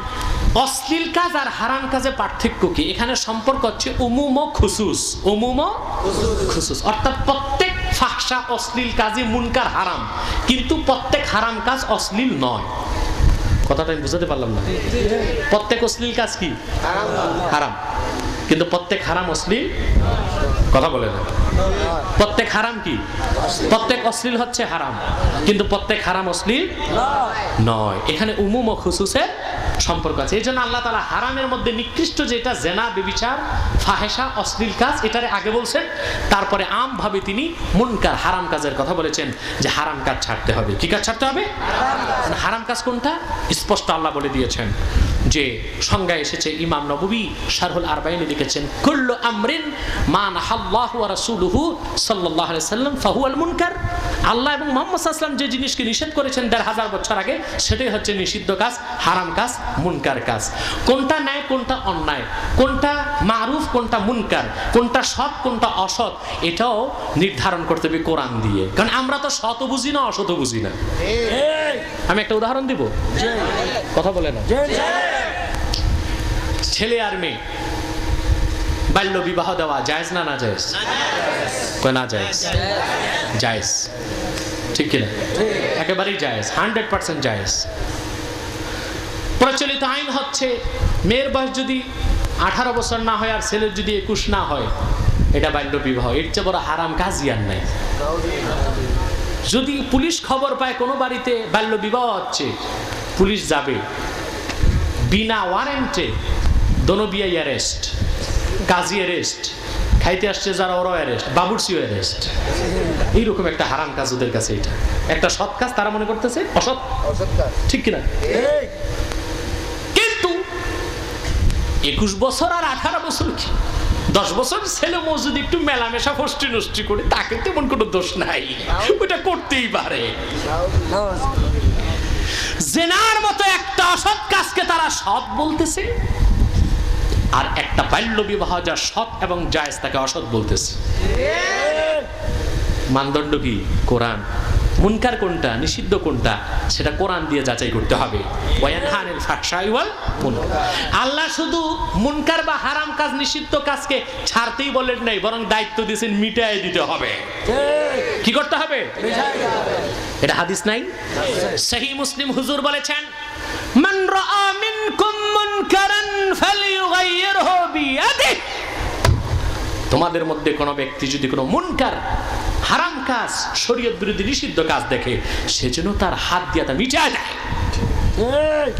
অশ্লীল কাজ আর হারাম কাজে পার্থক্য কি? এখানে সম্পর্ক হচ্ছে উমুম ও খুসুস। উমুম ও খুসুস, অর্থাৎ প্রত্যেক ফাহশা অশ্লীল কাজই মুনকার হারাম, কিন্তু প্রত্যেক হারাম কাজ অশ্লীল নয়। কথাটা আমি বুঝাতে পারলাম না। প্রত্যেক অশ্লীল কাজ কি? হারাম, কিন্তু প্রত্যেক হারাম অশ্লীল। কথা বলে না। প্রত্যেক হারাম কি? প্রত্যেক অশ্লীল হচ্ছে হারাম, কিন্তু প্রত্যেক হারাম অশ্লীল নয়। এখানে উমুম ও খুসুসের সম্পর্ক আছে। এই জন্য আল্লাহ তাআলা হারামের মধ্যে নিকৃষ্ট যেটা জেনা, ব্যভিচার, ফাহেশা, অশ্লীল কাজ, এটারে আগে বলছেন, তারপরে আমভাবে তিনি মুনকার হারাম কাজের কথা বলেছেন, যে হারাম কাজ ছাড়তে হবে। কি কাজ ছাড়তে হবে? হারাম কাজ কোনটা স্পষ্ট আল্লাহ বলে দিয়েছেন, যে সংজ্ঞা এসেছে। ইমাম নববী শারহুল আরবাঈনে লিখেছেন, কুল্লু আমরিন মা নাহাল্লাহু ওয়া রাসূলুহু সাল্লাল্লাহু আলাইহি সাল্লাম ফাহুয়াল মুনকার। আল্লাহ এবং মুহাম্মদ সাল্লাল্লাহু আলাইহি ওয়াসাল্লাম যে জিনিসকে নিষেধ করেছেন ১৫০০ বছর আগে, সেটাই হচ্ছে নিষিদ্ধ কাজ, হারাম কাজ, মুনকার কাজ। কোনটা ন্যায়, কোনটা অন্যায়, কোনটা মারুফ, কোনটা মুনকার, কোনটা সৎ, কোনটা অসৎ, এটাও নির্ধারণ করতে হবে কোরআন দিয়ে। কারণ আমরা তো সৎ বুঝি না, অসৎ বুঝি না। আমি একটা উদাহরণ দিব, কথা বলে না। ছেলে আর মেয়ে বাল্য বিবাহ দেওয়া জায়েজ না না জায়েজ? কয় না জায়েজ। জায়েজ, ঠিক কিনা? একেবারেই জায়েজ, 100% জায়েজ। প্রচলিত আইন হচ্ছে মেয়ের বয়স যদি 18 বছর না হয় আর ছেলের যদি 21 না হয়, এটা বাল্য বিবাহ। এর চেয়ে বড় হারাম কাজই আর নাই। যদি পুলিশ খবর পায় কোনো বাড়িতে বাল্য বিবাহ হচ্ছে, পুলিশ যাবে, বিনা ওয়ারেন্টে দনবিয়াই অ্যারেস্ট, কাজী অ্যারেস্ট, খাইতে আসছে যারা ওরাও অ্যারেস্ট, বাবুর্চিও অ্যারেস্ট। এইরকম একটা হারাম কাজ ওদের কাছে। এটা একটা সৎ কাজ, তারা মনে করতেছে অসৎ, ঠিক কিনা? কিন্তু 21 বছর আর 18 বছর কি, 10 বছর ছেলে মজুদ একটু মেলামেশা ফষ্টি নষ্টি করে, তাকে তেমন কোনো দোষ নাই, ওটা করতেই পারে। জেনার মতো একটা অসৎ কাজকে তারা সৎ বলতেছে, আর একটা বাল্য বিবাহ যা সৎ এবং জায়েজ তাকে অসৎ বলতেছে। মানদণ্ড কি? কোরআন। মুনকার কোনটা, নিষিদ্ধ কোনটা, সেটা কোরআন দিয়ে যাচাই করতে হবে। ওয়ায়ানহানিল ফাহশাই ওয়াল মুনকার। আল্লাহ শুধু মুনকার বা হারাম কাজ, নিষিদ্ধ কাজকে ছাড়তেই বলেন নাই, বরং দায়িত্ব দিয়েছেন মিটাই দিতে হবে। কি করতে হবে? এটা হাদিস নাই? সহিহ মুসলিম হুজুর বলেছেন, মান রাআ মিনকুম মুনকারান ফালইয়ুগাইয়িরহু বিয়াদিহি। তোমাদের মধ্যে কোনো ব্যক্তি যদি কোনো মুনকার, হারাম কাজ, শরীয়ত বিরোধী নিষিদ্ধ কাজ দেখে, সেজন্য তার হাত দিয়ে তা মিটায় দেয়।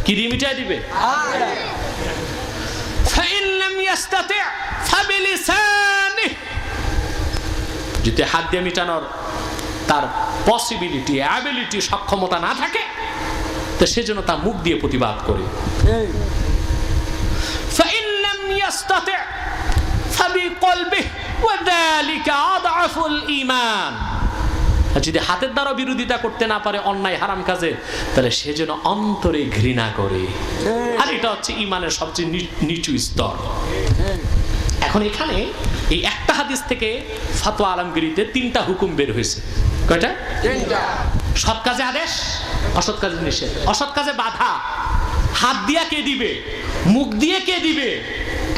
কি দিয়ে মিটায় দিবে? ফাইন লাম ইস্তাতি' ফাবিলিসানিহি। যদি হাত দিয়ে মিটানোর তার পসিবিলিটি, অ্যাবিলিটি, সক্ষমতা না থাকে, তো সেজন্য তা মুখ দিয়ে প্রতিবাদ করে। ফাইন লাম ইস্তাতি' ফাবিকলবিহি ওয়া যালিকা আদআফুল ঈমান। যদি হাতের দ্বারা বিরোধিতা করতে না পারে অন্যায় হারাম কাজে, তাহলে সেজন্য অন্তরে ঘৃণা করে, আর এটা হচ্ছে ঈমানের সবচেয়ে নিচু স্তর। এখন এখানে এই একটা হাদিস থেকে ফতোয়া আলমগীরিতে 3টা হুকুম বের হয়েছে। কয়টা? 3টা। সৎ কাজে আদেশ, অসৎ কাজে নিষেধ। অসৎ কাজে বাধা হাত দিয়া কে দিবে, মুখ দিয়ে কে দিবে,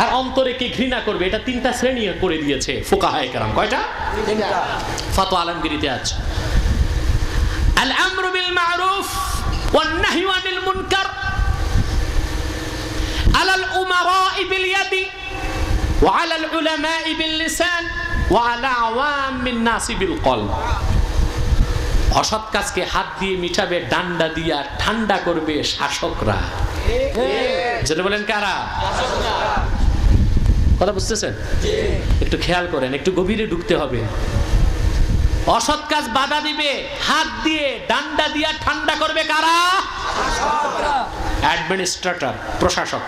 আর অন্তরে কে ঘৃণা করবে, এটা 3টা শ্রেণী করে দিয়েছে ফুকাহায়ে কেরাম। কয়টা? 3টা। ফতোয়া আলমগীরিতে আছে আল আমরু বিল মারুফ ওয়ান নাহয়ু আনিল মুনকার আলাল উমারা'i বিল ইয়াদি ওয়া আলাল উলামা'i বিল লিসান ওয়া আলা আওয়ামিন নাসি বিল কলব। অসৎ কাজকে হাত দিয়ে মিটাবে, ডান্ডা দিয়া ঠান্ডা করবে শাসকরা। যেটা বলেন কারা? কথা বুঝতেছেন? একটু খেয়াল করেন, একটু গভীরে ঢুকতে হবে। অসৎ কাজ বাধা দিবে হাত দিয়ে, ডান্ডা দিয়ে ঠান্ডা করবে কারা? অ্যাডমিনিস্ট্রেটর, প্রশাসক।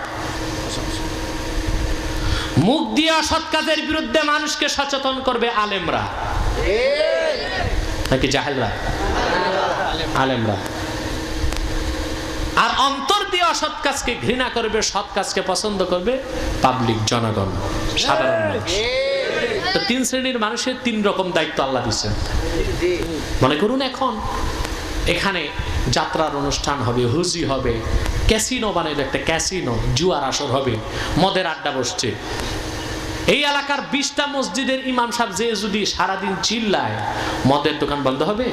মুখ দিয়ে অসৎ কাজের বিরুদ্ধে মানুষকে সচেতন করবে আলেমরা নাকি জাহেলরা? আলেমরা। আর অন্তর দিয়ে অসৎ কাজকে ঘৃণা করবে, সৎ কাজকে পছন্দ করবে পাবলিক, জনগণ, সাধারণ মানুষ। তো তিন শ্রেণীর মানুষের তিন রকম দায়িত্ব আল্লাহ দিচ্ছেন। মনে করুন এখন এখানে যাত্রার অনুষ্ঠান হবে, হুজি হবে, ক্যাসিনো বানাইলো, একটা ক্যাসিনো, জুয়ার আসর হবে, মদের আড্ডা বসছে। এই এলাকার 20টা মসজিদের ইমাম সাহেব যে যদি সারাদিন চিল্লায়, মদের দোকান বন্ধ হবে?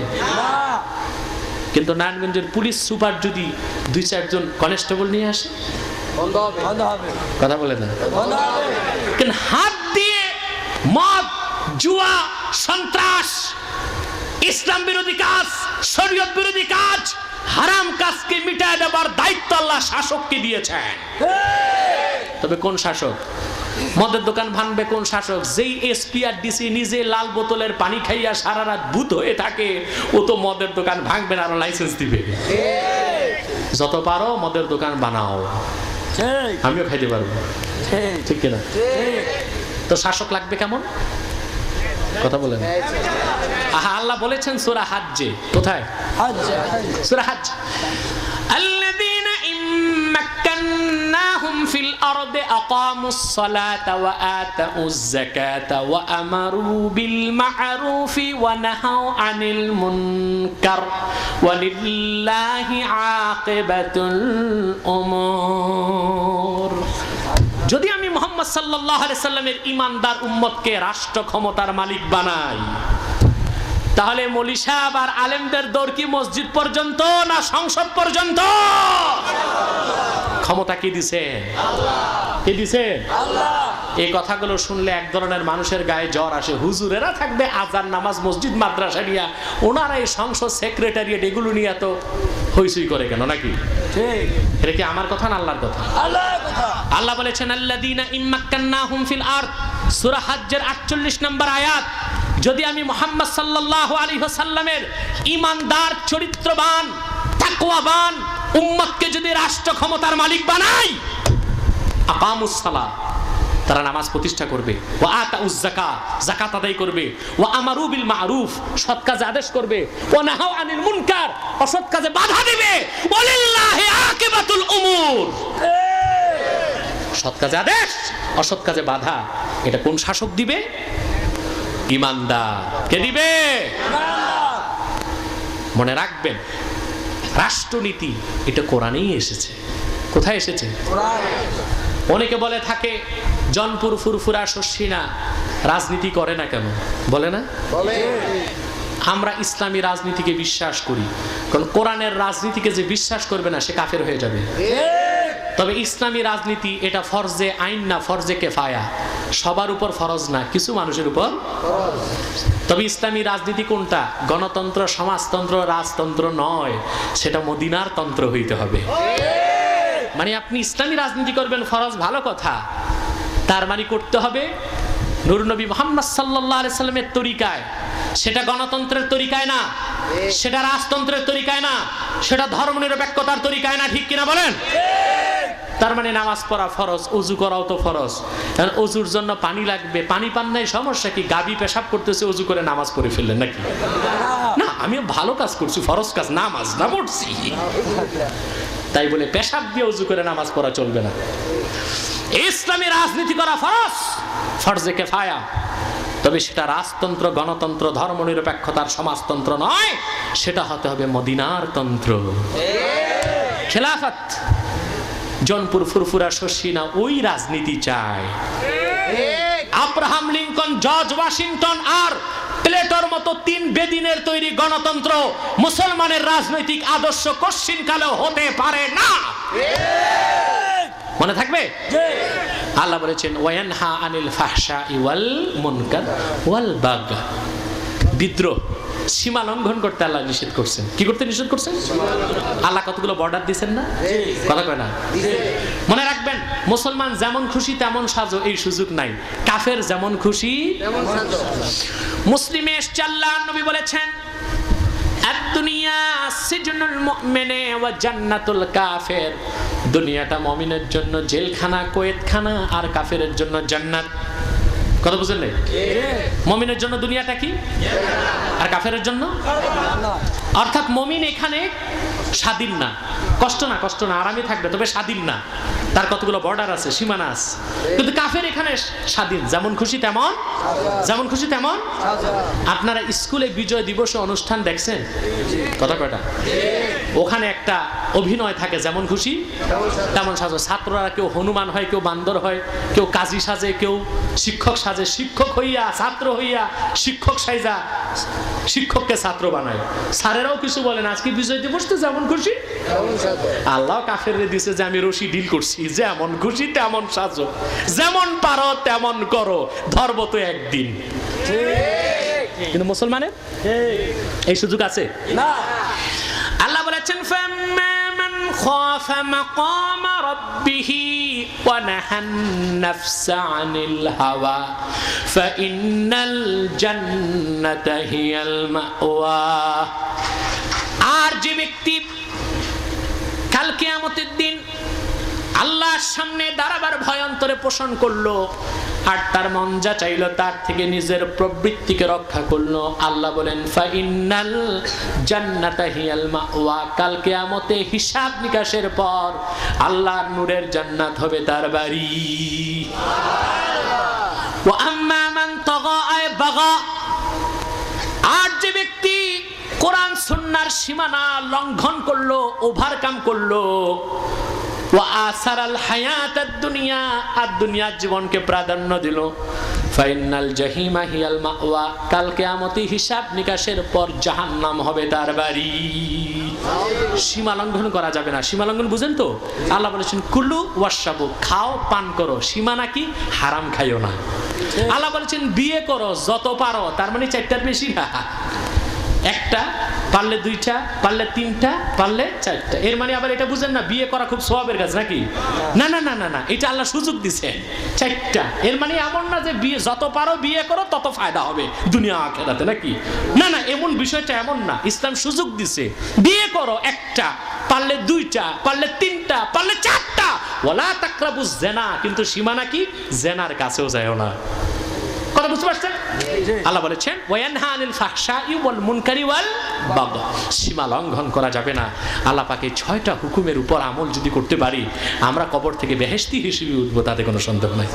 কিন্তু নারায়ণগঞ্জের পুলিশ সুপার যদি 2-4 জন কনস্টেবল নিয়ে আসে, বন্ধ হবে। কথা বলে না? কিন্তু হাত দিয়ে মদ, জুয়া, সন্ত্রাস, ইসলাম বিরোধী কাজ, শরীয়ত বিরোধী কাজ, হারাম কাজকে মিটায় দেবার দায়িত্ব আল্লাহ শাসককে দিয়েছেন। তবে কোন শাসক? মদের দোকান ভাঙবে কোন শাসক? যেই এসপি আর ডিসি নিজে লাল বোতলের পানি খাইয়া সারা রাত ভূত হয়ে থাকে, ও তো মদের দোকান ভাঙবে না, আরো লাইসেন্স দিবে। যত পারো মদের দোকান বানাও, আমিও খাইতে পারবো, ঠিক কিনা? তো শাসক লাগবে কেমন? কথা বলেন। আহা, আল্লাহ বলেছেন সূরা হাজ্জে, কোথায়? সূরা হাজ্জ, আল্লাযীনা ইম্মাক্কান্নাহুম ফিল আরদি আকামুস সালাতা ওয়া আতাউয যাকাতা ওয়া আমারু বিল মা'রুফি ওয়া নাহাউ আনিল মুনকার ওয়া লিল্লাহি আকিবাতুল উমুর। যদি আমি মুহাম্মদ সাল্লাল্লাহু আলাইহি সাল্লামের ঈমানদার উম্মতকে রাষ্ট্র ক্ষমতার মালিক বানাই, তাহলে মৌলী সাহেব আর আলেমদের দৌড় কি মসজিদ পর্যন্ত না সংসদ পর্যন্ত? ক্ষমতা কি দিছে? কে দিছে? এই কথাগুলো শুনলে এক ধরনের মানুষের গায়ে জ্বর আসে। হুজুরেরা থাকবে আজান, নামাজ, মসজিদ, মাদ্রাসা নিয়ে, ওনারা এই সংসদ, সেক্রেটারিয়েট এগুলো নিয়ে তো হইচই করে কেন নাকি? এটা কি আমার কথা না আল্লাহর কথা? আল্লাহ বলেছেন আল্লাযীনা ইম্মাক্কান্নাহুম ফিল আরদ, সূরা হাজ্জের 48 নম্বর আয়াত। যদি আমি মুহাম্মদ সাল্লাল্লাহু আলাইহি ওয়াসাল্লামের ঈমানদার, চরিত্রবান, তাকওয়াবান উম্মতকে যদি রাষ্ট্র ক্ষমতার মালিক বানাই, আকামুস সালাত, তারা নামাজ প্রতিষ্ঠা করবে, ওয়া আতাউয যাকাত, যাকাত আদায় করবে, ওয়া আমারু বিল মা'রুফ, সৎ কাজে আদেশ করবে, ওয়া নাহাউ আনিল মুনকার, অসৎ কাজে বাধা দিবে, ওয়া লিল্লাহি আকিবাতুল উমুর। সৎ কাজে আদেশ, অসৎ কাজে বাধা, এটা কোন শাসক দিবে? ঈমানদার। কে দিবে? মনে রাখবেন, রাষ্ট্রনীতি এটা কোরআনেই এসেছে। কোথায় এসেছে? অনেকে বলে থাকে জনপুর ফুরফুরা শস্যিনা রাজনীতি করে না কেন? বলে না? আমরা ইসলামী রাজনীতিকে বিশ্বাস করি, কারণ কোরআনের রাজনীতিকে যে বিশ্বাস করবে না সে কাফের হয়ে যাবে। তবে ইসলামী রাজনীতি এটা ফরজে আইন না, ফরজে কেফায়া, সবার উপর ফরজ না, কিছু মানুষের উপর। তবে ইসলামী রাজনীতি কোনটা? গণতন্ত্র, সমাজতন্ত্র, রাজতন্ত্র নয়, সেটা মদিনার তন্ত্র হইতে হবে। মানে আপনি ইসলামী রাজনীতি করবেন ফরজ, ভালো কথা, তার মানে করতে হবে নূর নবী মুহাম্মদ সাল্লাল্লাহু আলাইহি সাল্লামের তরিকায়। সেটা গণতন্ত্রের তরিকায় না, সেটা রাজতন্ত্রের তরিকায় না, সেটা ধর্মনিরপেক্ষতার তরিকায় না, ঠিক কিনা বলেন? তার মানে নামাজ পড়া ফরজ, ওযু করাও তো ফরজ। কারণ ওযুর জন্য পানি লাগবে, পানি পান নাই সমস্যা কি? গাবি পেশাব করতেছে, ওযু করে নামাজ পড়ে ফেললেন নাকি? না, আমি ভালো কাজ করছি, ফরজ কাজ, নামাজ না পড়ছি, তাই বলে পেশাব দিয়ে ওযু করে নামাজ পড়া চলবে না। ইসলামী রাজনীতি করা ফরজ, ফরজে কিফায়া, তবে সেটা রাজতন্ত্র, গণতন্ত্র, ধর্মনিরপেক্ষতার সমাজতন্ত্র নয়, সেটা হতে হবে মদিনার তন্ত্র, খেলাফত। জনপুর ফুরফুরা শস্যিনা ওই রাজনীতি চায়। আব্রাহাম লিঙ্কন, জর্জ ওয়াশিংটন আর প্লেটোর মতো 3 বেদিনের তৈরি গণতন্ত্র মুসলমানের রাজনৈতিক আদর্শ কশ্চিনকালেও হতে পারে না। মনে থাকবে? আল্লাহ বলেছেন ওয়ায়ানহা আনিল ফাহশাই ওয়াল মুনকার ওয়াল বাগয, বিদ্রোহ, সীমা লঙ্ঘন করতে আল্লাহ নিষেধ করছেন। কি করতে নিষেধ করছেন? আল্লাহ কতগুলো বর্ডার দিয়েছেন না? কথা কয় না? মনে রাখবেন, মুসলমান যেমন খুশি তেমন সাজো, এই সুযোগ নাই। কাফের যেমন খুশি তেমন সাজো। মুসলিমে এসেছে, আল্লাহর নবী বলেছেন আদ-দুনিয়া সিজনুল মুমিনে ওয়া জান্নাতুল কাফির। দুনিয়াটা মুমিনের জন্য জেলখানা, কোয়েতখানা, আর কাফেরের জন্য জান্নাত। কথা বুঝলেন? মুমিনের জন্য দুনিয়াটা কি, আর কাফেরের জন্য। অর্থাৎ মুমিন এখানে স্বাধীন না, কষ্ট না, আরামে থাকবে, তবে স্বাধীন না, তার কতগুলো বর্ডার আছে, সীমানা আছে। কিন্তু কাফের এখানে স্বাধীন, যেমন খুশি তেমন। আপনারা স্কুলে বিজয় দিবস অনুষ্ঠান দেখছেন? কথা কয়টা? ওখানে একটা অভিনয় থাকে, যেমন খুশি তেমন সাজো। ছাত্ররা কেউ হনুমান হয়, কেউ বান্দর হয়, কেউ কাজী সাজে, কেউ শিক্ষক সাজে। শিক্ষক হইয়া ছাত্র হইয়া শিক্ষক সাইজা শিক্ষককে ছাত্র বানায়। স্যারেরাও কিছু বলেন, আজকে বিজয় দিবস তো যেমন খুশি। আল্লাহ কাফেররে দিছে যে আমি রশি ডিল করছি, যেমন খুশি তেমন সাজো, যেমন পারো তেমন করো, ধর্ম তো একদিন। কিন্তু মুসলমানের এই সুযোগ আছে না। আল্লাহ বলেছেন ফামান খাফা মাকাম রাব্বিহি ওয়া নাহান নাফসা আনিল হাওয়া ফাইন্নাল জান্নাতা হিয়াল মাওয়া। আর যে ব্যক্তি কাল কিয়ামতের দিন আল্লাহর সামনে দাঁড়াবার ভয় অন্তরে পোষণ করলো, আর তার মন যা চাইলো তার থেকে নিজের প্রবৃত্তিকে রক্ষা করলো, আল্লাহ বলেন ফাইন্নাল জান্নাতা হিয়াল মাওয়া। কাল কিয়ামতে হিসাব নিকাশের পর আল্লাহর নূরের জান্নাত হবে তার বাড়ি। ওয়া আম্মা মান তাগা আয় বাগা। আর যে ব্যক্তি কোরআন সুন্নাহর সীমানা লঙ্ঘন করলো, ওভারকাম করলো, ওয়া আসারাল হায়াতাদ দুনিয়া, আর দুনিয়ার জীবনকে প্রাধান্য দিল, ফাইনাল জাহিমা হিয়াল মাওয়া। কাল কিয়ামতে হিসাব নিকাশের পর জাহান্নাম হবে তার বাড়ি। সীমা লঙ্ঘন করা যাবে না। সীমা লঙ্ঘন বুঝেন তো? আল্লাহ বলেছেন কুলু ওয়াশরাবু, খাও পান করো, সীমা নাকি হারাম খাইও না। আল্লাহ বলেছেন বিয়ে করো যত পারো, তার মানে 4টার বেশি না, একটা পারলে 2টা, পারলে 3টা, পারলে 4টা। এর মানে আবার এটা বুঝেন না বিয়ে করা খুব সওয়াবের কাজ নাকি? না না না না না, এটা আল্লাহ সুযোগ দিছে 4টা। এর মানে এমন না যে বিয়ে যত পারো বিয়ে করো তত ফায়দা হবে দুনিয়া আখিরাতে নাকি? না না, এমন বিষয়টা এমন না। ইসলাম সুযোগ দিছে, বিয়ে করো 1টা, পারলে 2টা, পারলে 3টা, পারলে 4টা। ওয়ালা তাকরাবুজ জিনা, কিন্তু সীমা নাকি জেনার কাছেও যায়ও না। কথা বুঝতে পারছেন? আল্লাহ বলেছেন ওয়ায়ানহা আনিল ফাহশাই ওয়াল মুনকারি ওয়াল বাগয়। সীমা লঙ্ঘন করা যাবে না। আল্লাহ পাকে 6টা হুকুমের উপর আমল যদি করতে পারি, আমরা কবর থেকে বেহেশতি হিসেবে উঠবো, তাতে কোনো সন্দেহ নাই।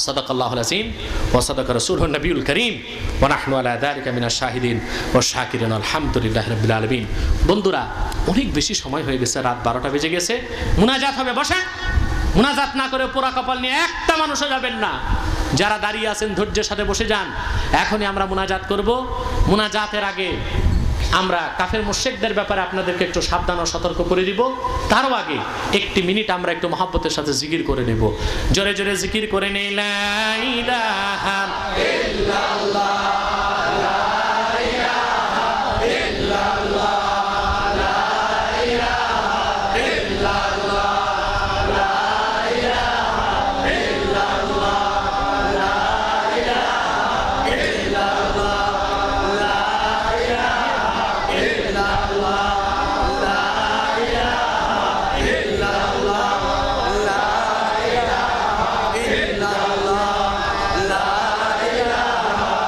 সাদাকাল্লাহুল আযীম ওয়া সাদাকা রাসূলুন নবিয়ুল কারীম ওয়া নাহনু আলা যালিকা মিনাশ শাহিদিন ওয়াশ শাকিরিন আলহামদুলিল্লাহি রাব্বিল আলামিন। বন্ধুরা, অনেক বেশি সময় হয়ে গেছে, রাত 12টা বেজে গেছে। মুনাজাত হবে, বসেন। মুনাজাত না করে পোড়া কপাল নিয়ে একটা মানুষও যাবেন না। যারা দাঁড়িয়ে আছেন ধৈর্যের সাথে বসে যান। এখনই আমরা মুনাজাত করব। মুনাজাতের আগে আমরা কাফের মুশরিকদের ব্যাপারে আপনাদেরকে একটু সাবধান ও সতর্ক করে দিব। তারও আগে 1 মিনিট আমরা একটু মহব্বতের সাথে জিকির করে নেব। জোরে জোরে জিকির করে নেই, লা ইলাহা ইল্লাল্লাহ, লা ইলাহা ইল্লাল্লাহ, লা ইলাহা ইল্লাল্লাহ, লা ইলাহা ইল্লাল্লাহ, লা ইলাহা ইল্লাল্লাহ, লা ইলাহা ইল্লাল্লাহ, লা ইলাহা ইল্লাল্লাহ, লা ইলাহা ইল্লাল্লাহ, লা ইলাহা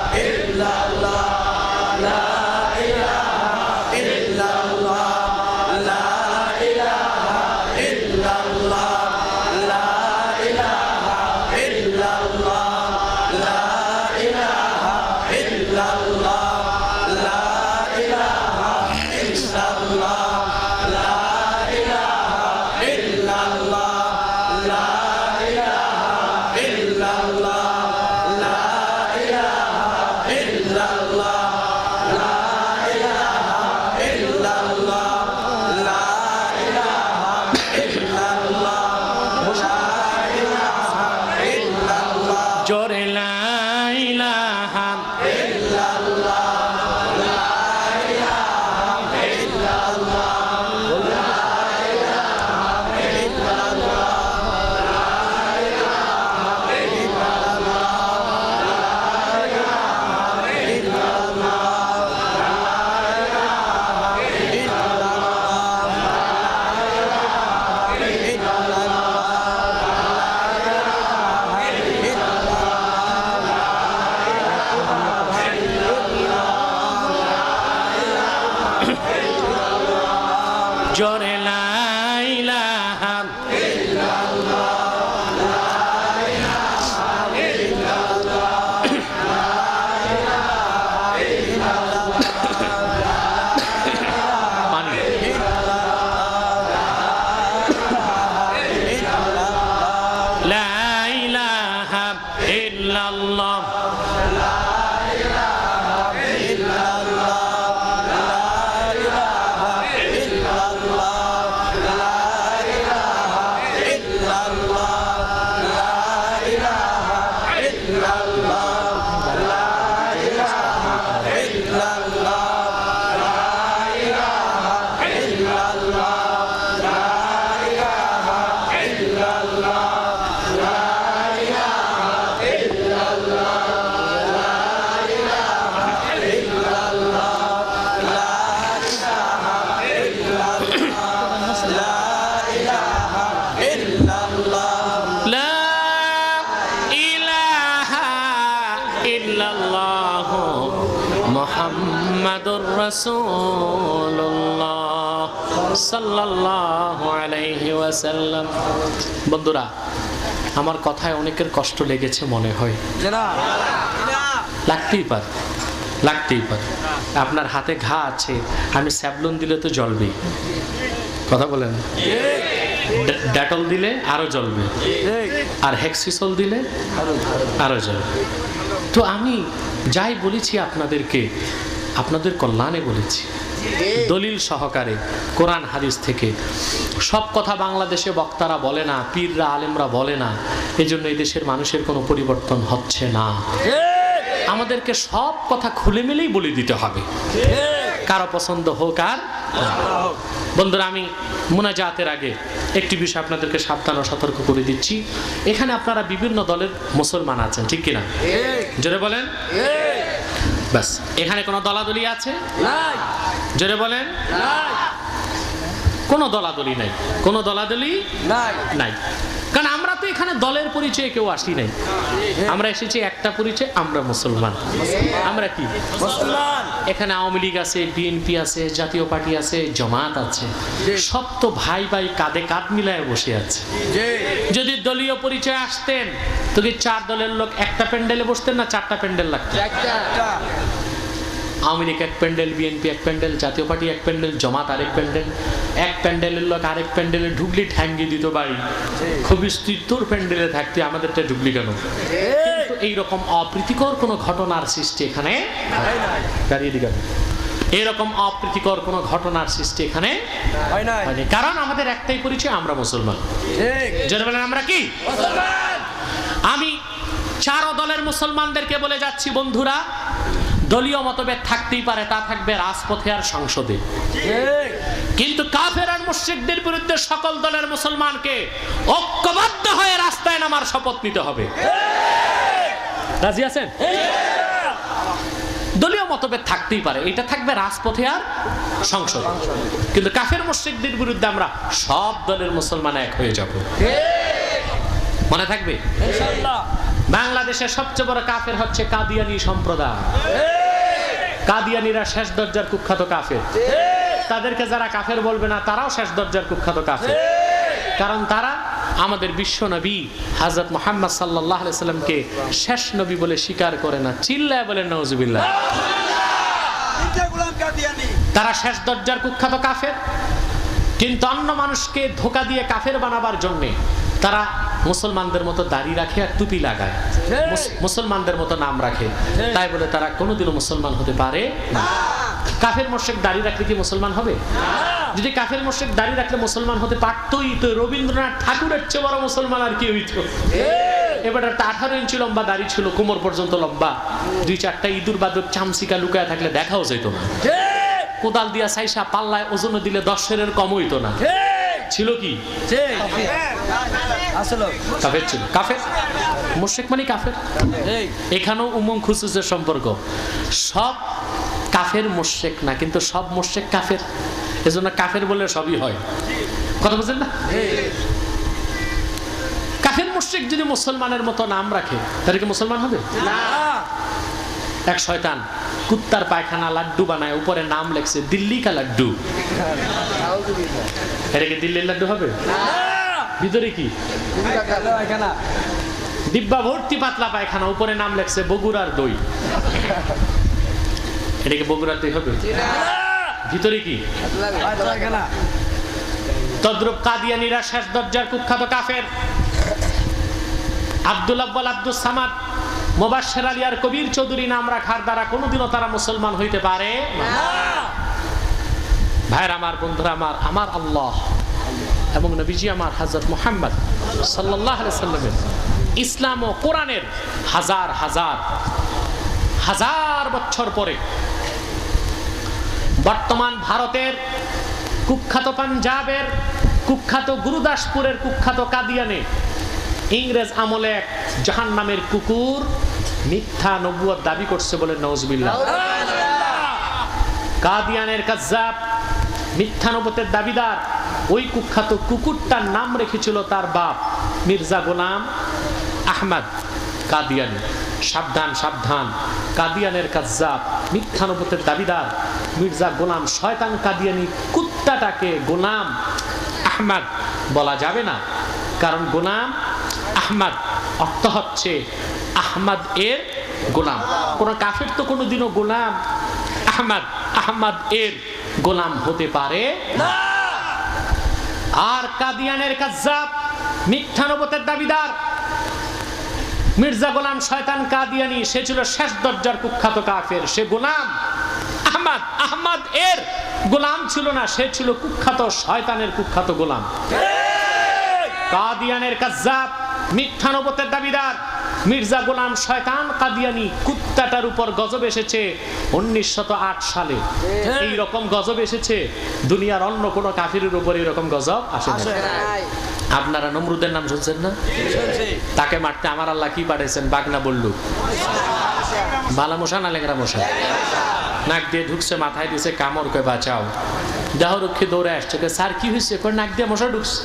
মুহাম্মাদুর রাসূলুল্লাহ সাল্লাল্লাহু আলাইহি ওয়াসাল্লাম। বন্ধুরা, আমার কথায় অনেকের কষ্ট লেগেছে মনে হয়। লাগতেই পারে, লাগতেই পারে। আপনার হাতে ঘা আছে, আমি স্যাভলন দিলে তো জ্বলবেই। কথা বলেন, ডেটল দিলে আরো জ্বলবে, আর হেক্সিসল দিলে আরো জ্বলবে। তো আমি যাই বলেছি আপনাদেরকে আপনাদের কল্যাণে বলেছি, দলিল সহকারে কোরআন হাদিস থেকে। সব কথা বাংলাদেশে বক্তারা বলে না, পীররা আলেমরা বলে না, এজন্য এই দেশের মানুষের কোনো পরিবর্তন হচ্ছে না। আমাদেরকে সব কথা খুলে মেলেই বলে দিতে হবে, কারো পছন্দ হোক আর। বন্ধুরা, আমি মুনাজাতের আগে একটি বিষয় আপনাদেরকে সাবধান ও সতর্ক করে দিচ্ছি। এখানে আপনারা বিভিন্ন দলের মুসলমান আছেন, ঠিক কিনা? জোরে বলেন। ব্যাস, এখানে কোনো দলাদলি আছে? জোরে বলেন। কোনো দলাদলি নাই, কোনো দলাদলি নাই। কারণ আমরা তো এখানে দলের পরিচয়ে কেউ আসি নাই, আমরা এসেছি একটা পরিচয়, আমরা মুসলমান। আমরা কি মুসলমান? এখানে আওয়ামী লীগ আছে, বিএনপি আছে, জাতীয় পার্টি আছে, জামাত আছে, সব তো ভাই ভাই কাঁধে কাঁধ মিলায় বসে আছে। যদি দলীয় পরিচয় আসতেন তো কি 4 দলের লোক একটা প্যান্ডেলে বসতেন না 4টা প্যান্ডেল লাগতো? আওয়ামী লীগ এক প্যান্ডেল, বিএনপি এক প্যান্ডেল, জাতীয় পার্টি এক প্যান্ডেল, জামাত আরেক প্যান্ডেল। এক প্যান্ডেলের লোক আরেক প্যান্ডেলে ঢুকলি ঠ্যাঙ্গি দিত বাড়ি, খুবই তোর প্যান্ডেলে থাকতে আমাদেরটা ঢুকলি কেন? কিন্তু এইরকম অপ্রীতিকর কোনো ঘটনার সৃষ্টি এখানে দাঁড়িয়ে দিকে, এরকম অপ্রীতিকর কোনো ঘটনার সৃষ্টি এখানে হয়নি। কারণ আমাদের একটাই পরিচয়, আমরা মুসলমান। যারা বলেন আমরা কি মুসলমান। আমি 4 দলের মুসলমানদেরকে বলে যাচ্ছি, বন্ধুরা, দলীয় মতভেদ থাকতেই পারে, তা থাকবে রাজপথে আর সংসদে, কিন্তু কাফের আর মুশরিকদের বিরুদ্ধে সকল দলের মুসলমানকে ঐক্যবদ্ধ হয়ে রাস্তায় নামার শপথ নিতে হবে। রাজি আছেন? দলীয় মতভেদ থাকতেই পারে, এটা থাকবে রাজপথে আর সংসদে, কিন্তু কাফের মুশরিকদের বিরুদ্ধে আমরা সব দলের মুসলমান এক হয়ে যাব। মনে থাকবে ইনশাআল্লাহ। বাংলাদেশের সবচেয়ে বড় কাফের হচ্ছে কাদিয়ানি সম্প্রদায়। কাদিয়ানিরা শেষ দরজার কুখ্যাত কাফের। তাদেরকে যারা কাফের বলবে না, তারাও শেষ দরজার কুখ্যাত কাফের। কারণ তারা আমাদের বিশ্ব নবী হযরত মুহাম্মদ সাল্লাল্লাহু আলাইহি সাল্লামকে শেষ নবী বলে স্বীকার করে না। চিল্লায় বলেন নাউজুবিল্লাহ। তারা শেষ দরজার কুখ্যাত কাফের, কিন্তু অন্য মানুষকে ধোঁকা দিয়ে কাফের বানাবার জন্যে তারা মুসলমানদের মতো দাড়ি রাখে আর টুপি লাগায়, মুসলমানদের মতো নাম রাখে, তাই বলে তারা কোনোদিনও মুসলমান হতে পারে না। কাফের মুশরিক দাড়ি রাখলে কি মুসলমান হবে? যদি কাফের মুশরিক দাড়ি রাখলে মুসলমান হতে পারতই, তো রবীন্দ্রনাথ ঠাকুরের চেয়ে বড় মুসলমান আর কি হইতো? এবার একটা 18 ইঞ্চি লম্বা দাড়ি ছিল, কোমর পর্যন্ত লম্বা, 2-4টা ইঁদুর বাদুর চামচিকা লুকায় থাকলে দেখাও যেত না। কোদাল দিয়া সাইসা পাল্লায় ওজন দিলে 10 সেরের কম হইতো না। ছিল কি? কাফের ছিল। কাফের মুশরিক মানে কাফের। এখানেও উমুম খুসুসের সম্পর্ক। সব কাফের মুশরিক না, কিন্তু সব মুশরিক কাফের, এজন্য কাফের বলে সবই হয়। কথা বুঝলেন না? কাফের মুশরিক যদি মুসলমানের মতো নাম রাখে, তাহলে কি মুসলমান হবে না? এক শয়তান কুত্তার পায়খানা লাড্ডু বানায়, উপরে নাম লেখছে দিল্লি কা লাড্ডু। এটা কি দিল্লির লাড্ডু হবে? ভিতরে কি ডিব্বা ভর্তি পাতলা পায়খানা, উপরে নাম লেখছে বগুড়ার দই। এটা কি বগুড়ার দই হবে? ভিতরে কি? তদ্রুপ কাদিয়ানীরা শেষ দরজার কুখ্যাত কাফের। আব্দুল আব্বাল, আব্দুস সামাদ, মুবাশশির আলী আর কবির চৌধুরী নাম রাখার দ্বারা কোনোদিনও তারা মুসলমান হইতে পারে না। ভাইরা আমার, বন্ধুরা আমার, আমার আল্লাহ এবং নবীজি আমার হযরত মুহাম্মদ সাল্লাল্লাহু আলাইহি সাল্লামের ইসলাম ও কোরআনের হাজার হাজার হাজার বছর পরে বর্তমান ভারতের কুখ্যাত পাঞ্জাবের কুখ্যাত গুরুদাসপুরের কুখ্যাত কাদিয়ানে ইংরেজ আমলে এক জাহান্নামের কুকুর মিথ্যা নবুয়ত দাবি করছে বলে নাউজুবিল্লাহ। কাদিয়ানের কাজ্জাব, মিথ্যা নবুয়তের দাবিদার, ওই কুখ্যাত কুকুরটার নাম রেখেছিল তার বাপ মির্জা গোলাম আহমদ কাদিয়ানি। সাবধান সাবধান, কাদিয়ানের কাজ্জাব, মিথ্যা নবুয়তের দাবিদার মির্জা গোলাম শয়তান কাদিয়ানি কুত্তাটাকে গোলাম আহমদ বলা যাবে না, কারণ গোলাম আহমদ অর্থ হচ্ছে আহমদ এর গোলাম। কোন কাফের তো কোনোদিনও গোলাম আহমদ এর গোলাম হতে পারে না। আর কাদিয়ানের কাজ্জাব, মিথ্যা নবুয়তের দাবিদার মির্জা গোলাম শয়তান কাদিয়ানি, সে ছিল শেষ দরজার কুখ্যাত কাফের। সে গোলাম আহমদ এর গোলাম ছিল না, সে ছিল কুখ্যাত শয়তানের কুখ্যাত গোলাম। কাদিয়ানের কাজ্জাব, মিথ্যা নবুয়তের দাবিদার মির্জা গোলাম শয়তান কাদিয়ানি কুত্তাটার উপর গজব এসেছে 1908 সালে। এই রকম গজব এসেছে, দুনিয়ার অন্য কোন কাফিরের উপর এরকম গজব আসে নাই। আপনারা নমরুদের নাম শুনছেন না? তাকে মারতে আমার আল্লাহ কি পাঠিয়েছেন? বাগনা বললু, বালা মশা না লেংরা মশা, নাক দিয়ে ঢুকছে, মাথায় দিয়েছে কামড়, কয়ে বাঁচাও। দেহরক্ষী দৌড়ে আসছে, কয়ে স্যার কি হয়েছে? কয়ে নাক দিয়ে মশা ঢুকছে।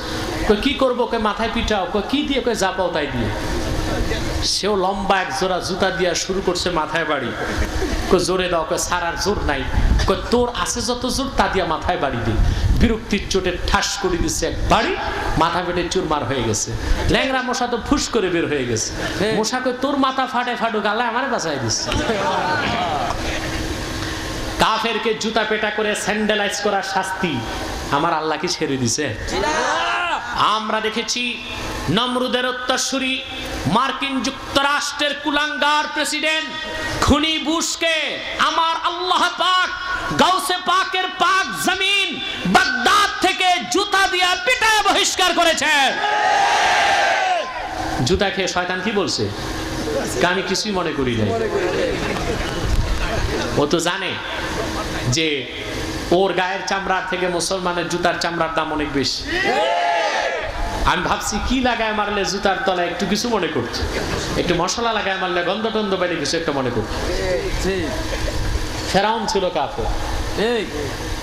কয়ে কি করবো? কয়ে মাথায় পিটাও। কয়ে কি দিয়ে? কয়ে জাপাও তাই দিয়ে। সেও লম্বা এক জোড়া জুতা দিয়া শুরু করছে মাথায় বাড়ি। কয়ে জোরে দাও। কয়ে স্যার আর জোর নাই। কয়ে তোর আছে যত জোর তা দিয়া মাথায় বাড়ি দি। বিরক্তির চোটে ঠাস করে দিচ্ছে এক বাড়ি, মাথা ফেটে চুরমার হয়ে গেছে। ল্যাংরা মশা তো ফুস করে বের হয়ে গেছে। মশা কয়ে তোর মাথা ফাটে ফাটুক, আল্লাহ আমারে বাঁচাই দিচ্ছে। কাফেরকে জুতা পেটা করে স্যান্ডেলাইজ করার শাস্তি আমার আল্লাহ কি ছেড়ে দিছে? আমরা দেখেছি নমরুদের উত্তরসূরি মার্কিন যুক্তরাষ্ট্রের কুলাঙ্গার প্রেসিডেন্ট খুনি বুশকে আমার আল্লাহ পাক গাউসে পাকের পাক জমিন বাগদাদ থেকে জুতা দিয়ে পিটায় বহিষ্কার করেছে। জুতা খেয়ে শয়তান কি বলছে? আমি কিছুই মনে করি নাই। ও তো জানে যে ওর গায়ের চামড়ার থেকে মুসলমানের জুতার চামড়ার দাম অনেক বেশি। আমি ভাবছি কি লাগায় মারলে জুতার তলায় একটু কিছু মনে করছে, একটু মশলা লাগায় মারলে গন্ধ টন্ধ বাইরে কিছু একটা মনে করছে। ফেরাউন ছিল কাফের,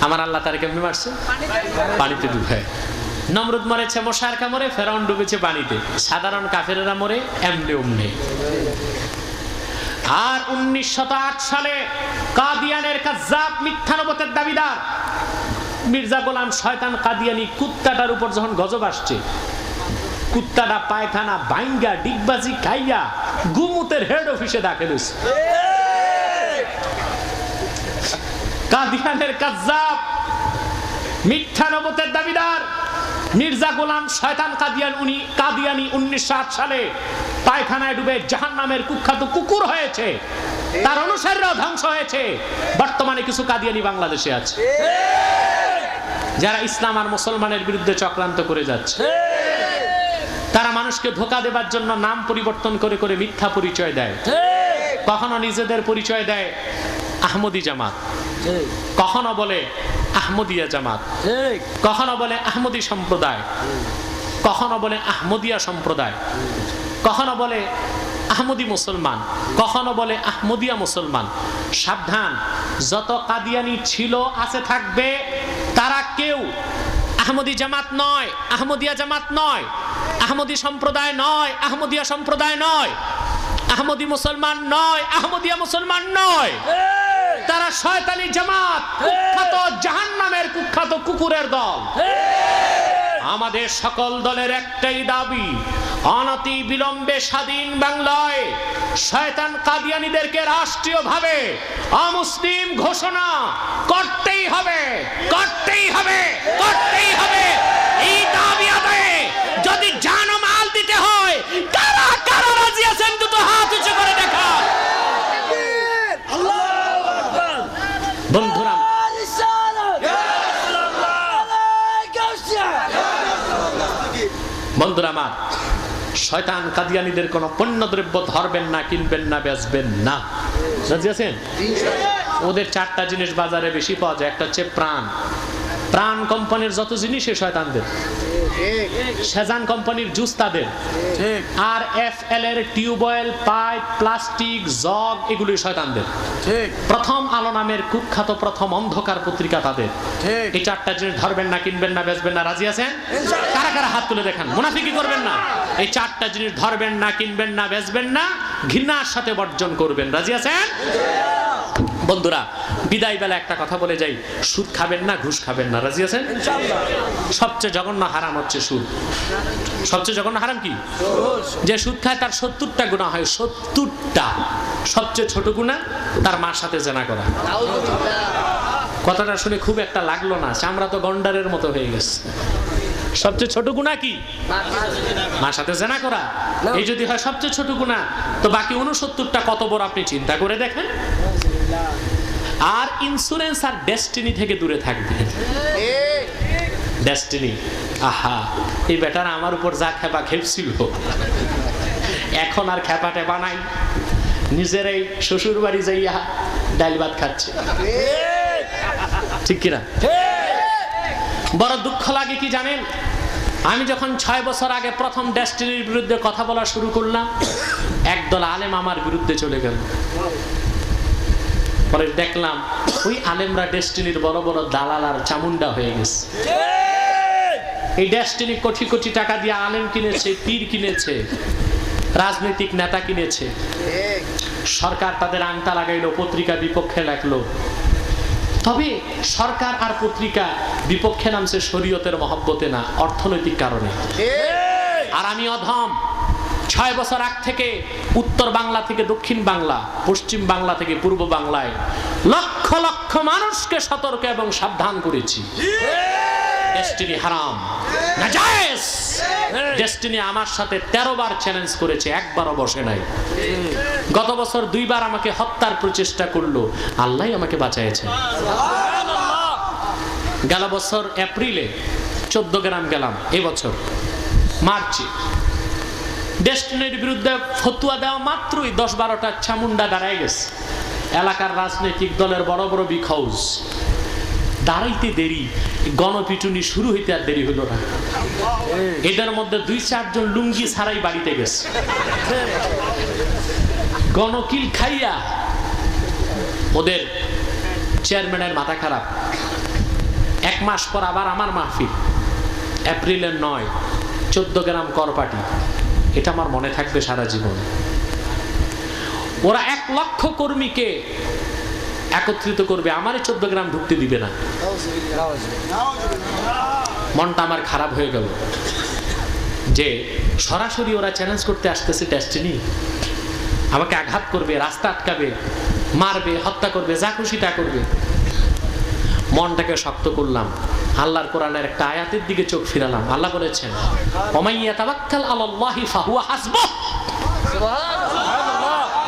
আমার আল্লাহ তারে কেমনে মারছে? পানিতে ডুবায়। নমরুদ মরেছে মশার কামড়ে, ফেরাউন ডুবেছে পানিতে। সাধারণ কাফেরেরা মরে এমনি অমনি। আর 1908 সালে কাদিয়ানের কাজ্জাব, মিথ্যা নবুয়তের দাবিদার মির্জা গোলাম শয়তান কাদিয়ানি কুত্তাটার উপর যখন গজব আসছে, কুত্তাটা পায়খানা বাইঙ্গা ডিগবাজি খাইয়া গুমুতের হেড অফিসে দাখিল হইছে। কাদিয়ানের কাজ্জাব, মিথ্যা নবুয়তের দাবিদার মির্জা গোলাম শয়তান কাদিয়ানি 1908 সালে পায়খানায় ডুবে জাহান্নামের কুখ্যাত কুকুর হয়েছে। তার অনুসারীরাও ধ্বংস হয়েছে। বর্তমানে কিছু কাদিয়ানি বাংলাদেশে আছে যারা ইসলাম আর মুসলমানের বিরুদ্ধে চক্রান্ত করে যাচ্ছে। তারা মানুষকে ধোঁকা দেবার জন্য নাম পরিবর্তন করে করে মিথ্যা পরিচয় দেয়। কখনো নিজেদের পরিচয় দেয় আহমদি জামাত, কখনো বলে আহমদিয়া জামাত, কখনো বলে আহমদি সম্প্রদায়, কখনো বলে আহমদিয়া সম্প্রদায়, কখনো বলে আহমদি মুসলমান, কখনো বলে আহমদিয়া মুসলমান। সাবধান, যত কাদিয়ানি ছিল আছে থাকবে, তারা কেউ আহমদি জামাত নয়, আহমদিয়া জামাত নয়, আহমদি সম্প্রদায় নয়, আহমদিয়া সম্প্রদায় নয়, আহমদি মুসলমান নয়, আহমদিয়া মুসলমান নয়। তারা শয়তানি জামাত, কুখ্যাত জাহান্নামের কুখ্যাত কুকুরের দল। আমাদের সকল দলের একটাই দাবি, অনতি বিলম্বে স্বাধীন বাংলায় শয়তান কাদিয়ানীদেরকে রাষ্ট্রীয়ভাবে অমুসলিম ঘোষণা করতেই হবে, করতেই হবে, করতেই হবে। এই দাবি আদায়ে যদি জান ও মাল দিতে হয়, কারা কারা রাজি আছেন দুটো হাত উঁচু করে দেখা। বন্ধুরা, বন্ধুরা আমার, শয়তান কাদিয়ানীদের কোন পণ্যদ্রব্য ধরবেন না, কিনবেন না, বেচবেন না। রাজি আছেন? ওদের 4টা জিনিস বাজারে বেশি পাওয়া যায়। একটা হচ্ছে প্রাণ। প্রাণ কোম্পানির যত জিনিস শয়তানদের। সেজান কোম্পানির জুস তাদের, আর FL এর টিউবওয়েল, পাইপ, প্লাস্টিক, জগ এগুলি শয়তানদের। প্রথম আলো নামের কুখ্যাত প্রথম অন্ধকার পত্রিকা তাদের। এই চারটা জিনিস ধরবেন না, কিনবেন না, বেচবেন না, রাজি আছেন? কারা কারা হাত তুলে দেখান, মুনাফিকি করবেন না। এই চারটা জিনিস ধরবেন না, কিনবেন না, বেচবেন না, ঘৃণার সাথে বর্জন করবেন, রাজি আছেন? বন্ধুরা, বিদায় বেলা একটা কথা বলে যাই, সুদ খাবেন না, ঘুষ খাবেন না, রাজি আছেন? সবচেয়ে জঘন্য হারাম হচ্ছে সুদ। সবচেয়ে জঘন্য হারাম কি? যে সুদ খায় তার 70টা গুনাহ হয়, 70টা। সবচেয়ে ছোট গুনাহ তার মার সাথে জেনা করা। কথাটা শুনে খুব একটা লাগলো না, চামড়া তো গন্ডারের মতো হয়ে গেছে। সবচেয়ে ছোট গুনাহ কি? মার সাথে জেনা করা। এই যদি হয় সবচেয়ে ছোট গুনাহ, তো বাকি 69টা কত বড় আপনি চিন্তা করে দেখেন। আর ইন্স্যুরেন্স আর ডেস্টিনি থেকে দূরে থাকবে। ডেস্টিনি, আহা, এই বেটারা আমার উপর যা খেপা খেপছিল, এখন আর খেপাটে বানাই, নিজের এই শ্বশুর বাড়ি যাইয়া ডাল ভাত খাচ্ছে, ঠিক কিনা? বড় দুঃখ লাগে কি জানেন, আমি যখন 6 বছর আগে প্রথম ডেস্টিনির বিরুদ্ধে কথা বলা শুরু করলাম, একদল আলেম আমার বিরুদ্ধে চলে গেল। পরে দেখলাম ওই আলেমরা ডেস্টিনির বড় বড় দালাল আর চামুন্ডা হয়ে গেছে। এই ডেস্টিনি কোটি কোটি টাকা দিয়ে আলেম কিনেছে, পীর কিনেছে, রাজনৈতিক নেতা কিনেছে। সরকার তাদের আংটা লাগাইলো, পত্রিকা বিপক্ষে লেখলো। তবে সরকার আর পত্রিকা বিপক্ষে নামছে শরীয়তের মহব্বতে না, অর্থনৈতিক কারণে। আর আমি অধম, 6 বছর আগ থেকে উত্তর বাংলা থেকে দক্ষিণ বাংলা, পশ্চিম বাংলা থেকে পূর্ব বাংলায় লক্ষ লক্ষ মানুষকে সতর্ক এবং সাবধান করেছি। ডেস্টিনি হারাম, নাজায়েজ। ডেস্টিনি আমার সাথে 13 বার চ্যালেঞ্জ করেছে, একবারও বসে নাই। গত বছর 2 বার আমাকে হত্যার প্রচেষ্টা করলো, আল্লাহ আমাকে বাঁচাইছেন। গেল বছর এপ্রিলে 14 গ্রাম গেলাম, এবছর মার্চে। ডেস্টিনির বিরুদ্ধে ফতুয়া দেওয়া মাত্রই 10-12টা চামুন্ডা দাঁড়ায় গেছে। এলাকার রাজনৈতিক দলের বড় বড় বিগ হাউস, দাঁড়াইতে দেরি, গণপিটুনি শুরু হইতে আর দেরি হলো না। এদের মধ্যে 2-4 জন লুঙ্গি ছাড়াই বাড়িতে গেছে, গণকিল খাইয়া। ওদের চেয়ারম্যানের মাথা খারাপ। 1 মাস পর আবার আমার মাহফিল, এপ্রিলের 9, 14 গ্রাম করপাটি। এটা আমার মনে থাকবে সারা জীবন। ওরা 1 লক্ষ কর্মীকে একত্রিত করবে, আমারে 14 গ্রাম ঢুকতে দিবে না। মনটা আমার খারাপ হয়ে গেল যে সরাসরি ওরা চ্যালেঞ্জ করতে আসতেছে ডেস্টিনি, আমাকে আঘাত করবে, রাস্তা আটকাবে, মারবে, হত্যা করবে, যা খুশি তা করবে। মনটাকে শক্ত করলাম, আল্লাহর কোরআনের একটা আয়াতের দিকে চোখ ফিরালাম। আল্লাহ বলেছেন, ওমাইয়া তাওয়াক্কাল আলাল্লাহি ফাহুয়া হাসবুহ।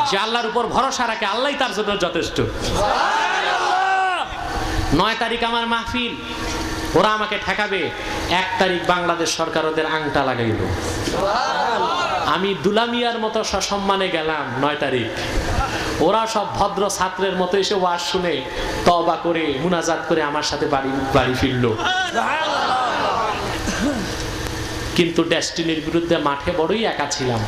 যে আল্লাহর উপর ভরসা রাখে, আল্লাহই তার জন্য যথেষ্ট। 9 তারিখ আমার মাহফিল, ওরা আমাকে ঠেকাবে। 1 তারিখ বাংলাদেশ সরকার ওদের আংটা লাগাইল। আমি দুলামিয়ার মতো সসম্মানে গেলাম 9 তারিখ। ওরা সব ভদ্র ছাত্রের মতো এসে ওয়াজ শুনে তওবা করে মুনাজাত করে আমার সাথে বাড়ি ফিরলো। কিন্তু ডেস্টিনির বিরুদ্ধে মাঠে বড়ই একা ছিলাম।